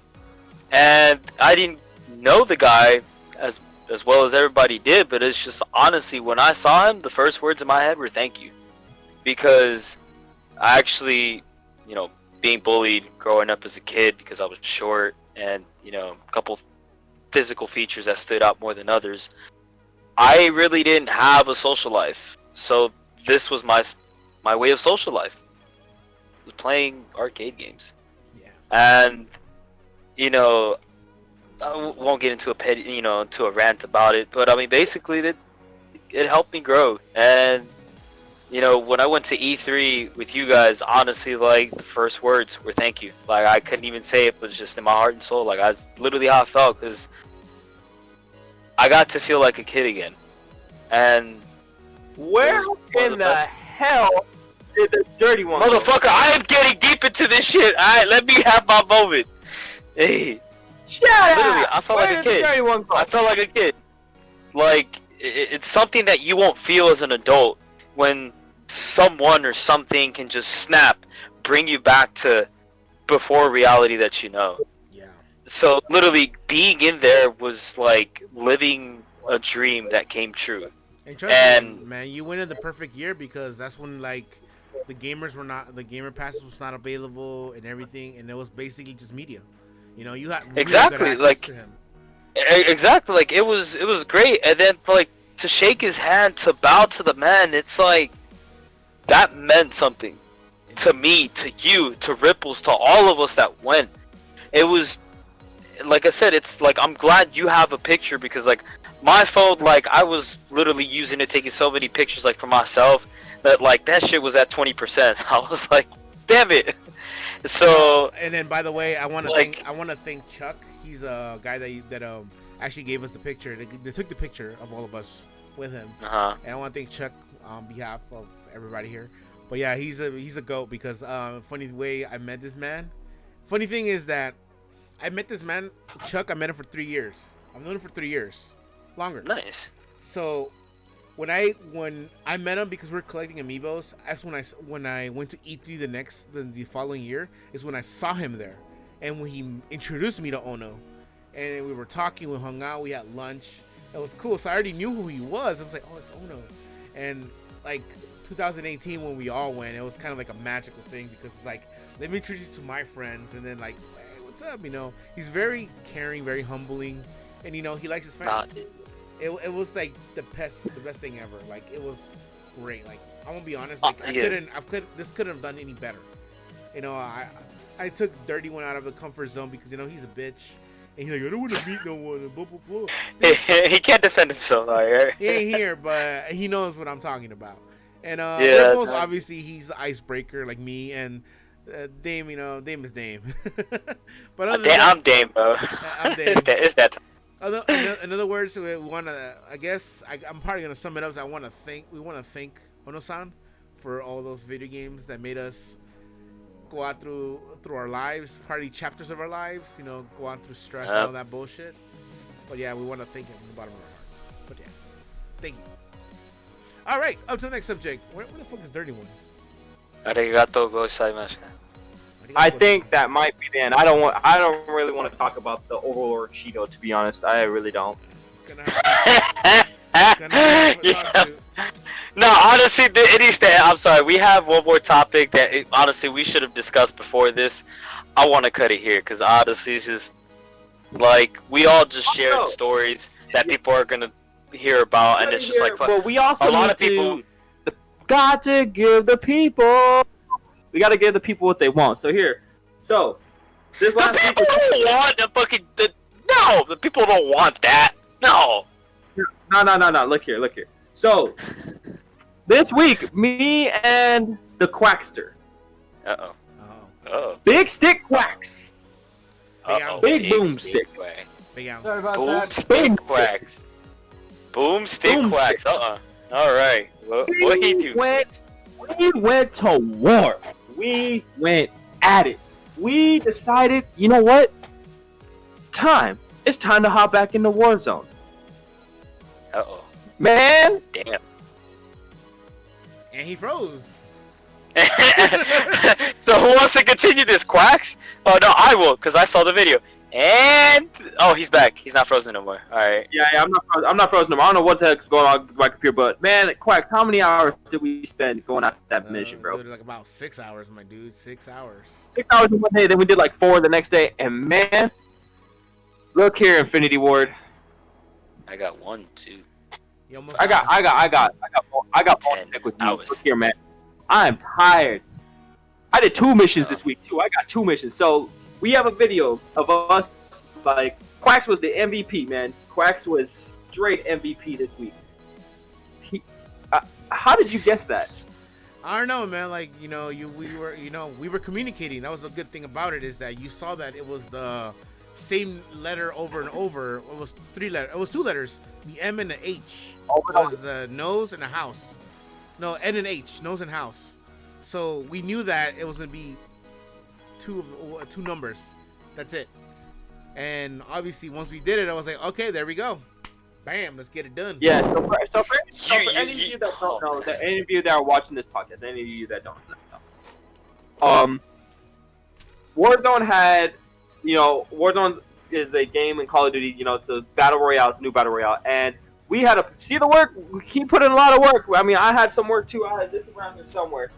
And I didn't know the guy as well as everybody did, but it's just honestly, when I saw him, the first words in my head were thank you. Because I actually, being bullied growing up as a kid because I was short and, a couple physical features that stood out more than others, I really didn't have a social life. So this was my way of social life. Was playing arcade games. Yeah. And, I won't get into into a rant about it, but I mean, basically, it helped me grow. And, when I went to E3 with you guys, honestly, like, the first words were thank you. Like, I couldn't even say it, but it was just in my heart and soul. Like, I literally how I felt, because I got to feel like a kid again. And Where in the hell did the dirty one motherfucker, I am getting deep into this shit. Alright, let me have my moment. Hey. Shut up! Literally, I felt like a kid. I felt like a kid. Like, it's something that you won't feel as an adult when someone or something can just snap, bring you back to before reality that you know. Yeah. So, literally, being in there was like living a dream that came true. And trust me, man, you went in the perfect year because that's when, like, the gamer passes was not available and everything, and it was basically just media. You had really exactly good access to him. Exactly, like it was great. And then like to shake his hand, to bow to the man, it's like that meant something to me, to you, to Ripples, to all of us that went. It was, like I said, it's like I'm glad you have a picture, because like my phone, like I was literally using it, taking so many pictures like for myself that like that shit was at 20%. I was like, damn it. So, and then by the way, I want to thank Chuck. He's a guy that actually gave us the picture. They took the picture of all of us with him. Uh-huh. And I want to thank Chuck on behalf of everybody here. But yeah, he's a goat, because funny way I met this man. Funny thing is that I met this man, Chuck. I met him for 3 years. I've known him for 3 years, longer. Nice. So when I met him, because we're collecting amiibos, that's when I went to E3 the following year, is when I saw him there, and when he introduced me to Ono, and we were talking, we hung out, we had lunch. It was cool. So I already knew who he was. I was like, oh, it's Ono. And like 2018 when we all went, it was kind of like a magical thing, because it's like, let me introduce you to my friends, and then like, hey, what's up? He's very caring, very humbling, and he likes his fans. It was like the best thing ever. Like, it was great. Like, I'm gonna be honest. Like, this couldn't have done any better. I took Dirty One out of the comfort zone because he's a bitch, and he's like, I don't want to meet no one. And blah blah blah. He can't defend himself, right? He ain't here, but he knows what I'm talking about. And Ripples, obviously, he's the icebreaker like me, and Dame, Dame is Dame. But I'm Dame, bro. I'm Dame. It's that time. In other words, we want to. I guess I'm probably gonna sum it up. So we want to thank Ono-san for all those video games that made us go out through our lives, probably chapters of our lives. Go out through stress and all that bullshit. But yeah, we want to thank him from the bottom of our hearts. But yeah, thank you. All right, up to the next subject. Where the fuck is Dirty One? Arigatou gozaimasu. I think that might be the end. I don't really want to talk about the Overlord Cheeto, to be honest. I really don't. It's gonna have Yeah. No, honestly, it needs to. I'm sorry. We have one more topic that honestly we should have discussed before this. I want to cut it here because honestly, it's just like we all just shared stories that people are gonna hear about, and it's just like well, we also a lot of people got to give the people. We got to give the people what they want. So here, this last the people don't want no. The people don't want that. No. No. Look here. So, this week, me and the Quackster. Big Stick Quacks. Big Boomstick. Sorry about that. Boomstick Quacks. Boomstick Quacks. Alright. What he do? We went to war. We went at it. We decided, you know what? It's time to hop back into Warzone. Man! Damn. And he froze. So who wants to continue this, Quacks? Oh no, I will, because I saw the video. And he's back. He's not frozen no more. Alright. Yeah, I'm not frozen no more. I don't know what the heck's going on with my computer, but man, Quacks, how many hours did we spend going after that mission, bro? Dude, like about 6 hours, my dude. 6 hours. 6 hours in one day, then we did like 4 the next day, and man, look here, Infinity Ward. I got 1, 2. I got one stick with you. Look here, man. I'm tired. I did 2 missions this week too. I got 2 missions. So we have a video of us like Quacks was the MVP, man. Quacks was straight MVP this week. How did you guess that? I don't know, man. Like, we were communicating. That was a good thing about it, is that you saw that it was the same letter over and over. It was 3 letters. It was 2 letters. The M and the H was the nose and the house. No, N and H, nose and house. So we knew that it was gonna be two numbers. That's it. And obviously, once we did it, I was like, okay, there we go. Bam, let's get it done. Yeah. So for any of you that don't know, any of you that are watching this podcast, any of you that don't know, Warzone had, Warzone is a game in Call of Duty. It's a battle royale. It's a new battle royale, and we had to see the work. We keep putting a lot of work. I mean, I had some work too. I had this around here somewhere,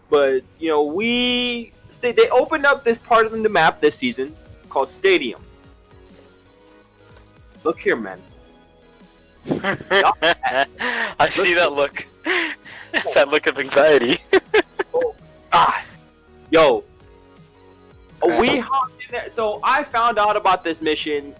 but they opened up this part of the map this season called Stadium. Look here, man. I see that look. It's that look of anxiety. Yo. We hopped in there. So I found out about this mission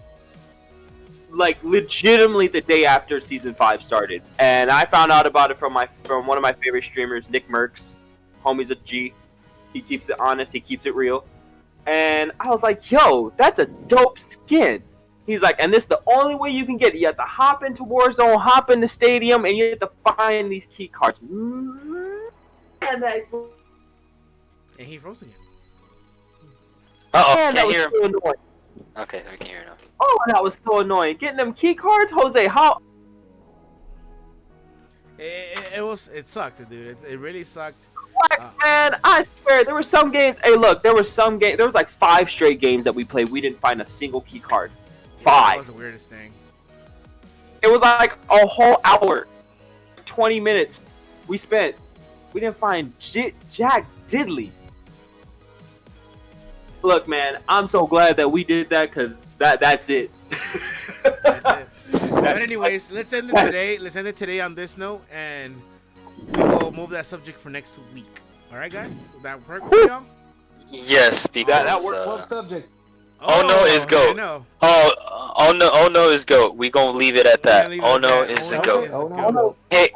like legitimately the day after season 5 started. And I found out about it from one of my favorite streamers, Nick Merckx. Homie's a G. He keeps it honest, he keeps it real. And I was like, yo, that's a dope skin. He's like, and this is the only way you can get it. You have to hop into Warzone, hop in the stadium, and you have to find these key cards. And he froze again. Can you hear him? So annoying. Okay, I can hear now. Oh, that was so annoying. Getting them key cards, Jose, how? It sucked, dude. It really sucked. Man, I swear, there were some games. Hey, look, there was like 5 straight games that we played. We didn't find a single key card. 5. That was the weirdest thing. It was like a whole hour, 20 minutes we didn't find Jack Diddley. Look, man, I'm so glad that we did that, because that's it. That's it. But anyways, let's end it today. Let's end it today on this note, and we'll move that subject for next week. All right, guys? Would that work for y'all? Yes, because that worked. What subject? Oh no is goat. No. Oh no is goat. We gonna leave it at that. Oh no is a goat. Oh no. Hey,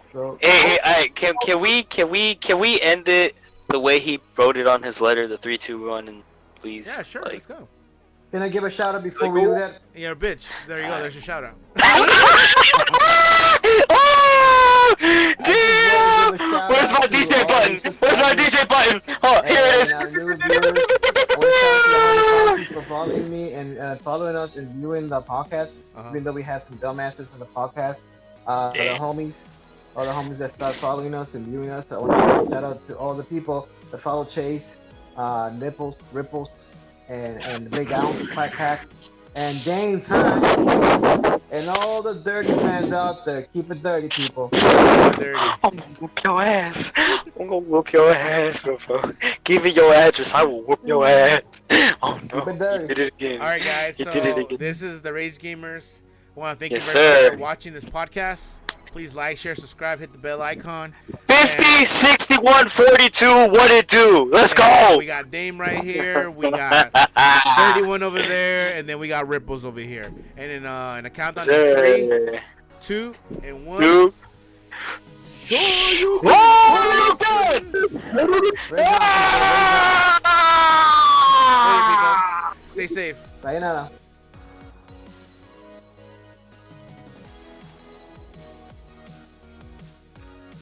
can we end it the way he wrote it on his letter, the 3, 2, 1, and please? Yeah, sure. Let's go. Can I give a shout out before we do that? Yeah, bitch. There you go. There's your shout out. Oh, damn! Where's my DJ button? Where's my DJ button? Oh, here it is. For following me and following us and viewing the podcast, even though we have some dumbasses in the podcast. All the homies that start following us and viewing us. I want to give a shout out to all the people that follow Chase, Nipples, Ripples, and Big Ounce, Pack, and Dame Time, and all the dirty fans out there. Keep it dirty, people. Dirty. I'm gonna whoop your ass. I'm gonna whoop your ass, bro. Give me your address. I will whoop your ass. Oh no, Keep it dirty. you did it again. All right, guys. You So did it again. this is the Rage Gamers. I want to thank Yes, you very much sir. for watching this podcast. Please like, share, subscribe, hit the bell icon. 50, 61, 42. What it do? Let's go. We got Dame right here. We got 31 over there, and then we got Ripples over here. And in a countdown to 3, 2, and 1. Dude. Show Oh, you good? Stay safe. Sayonara.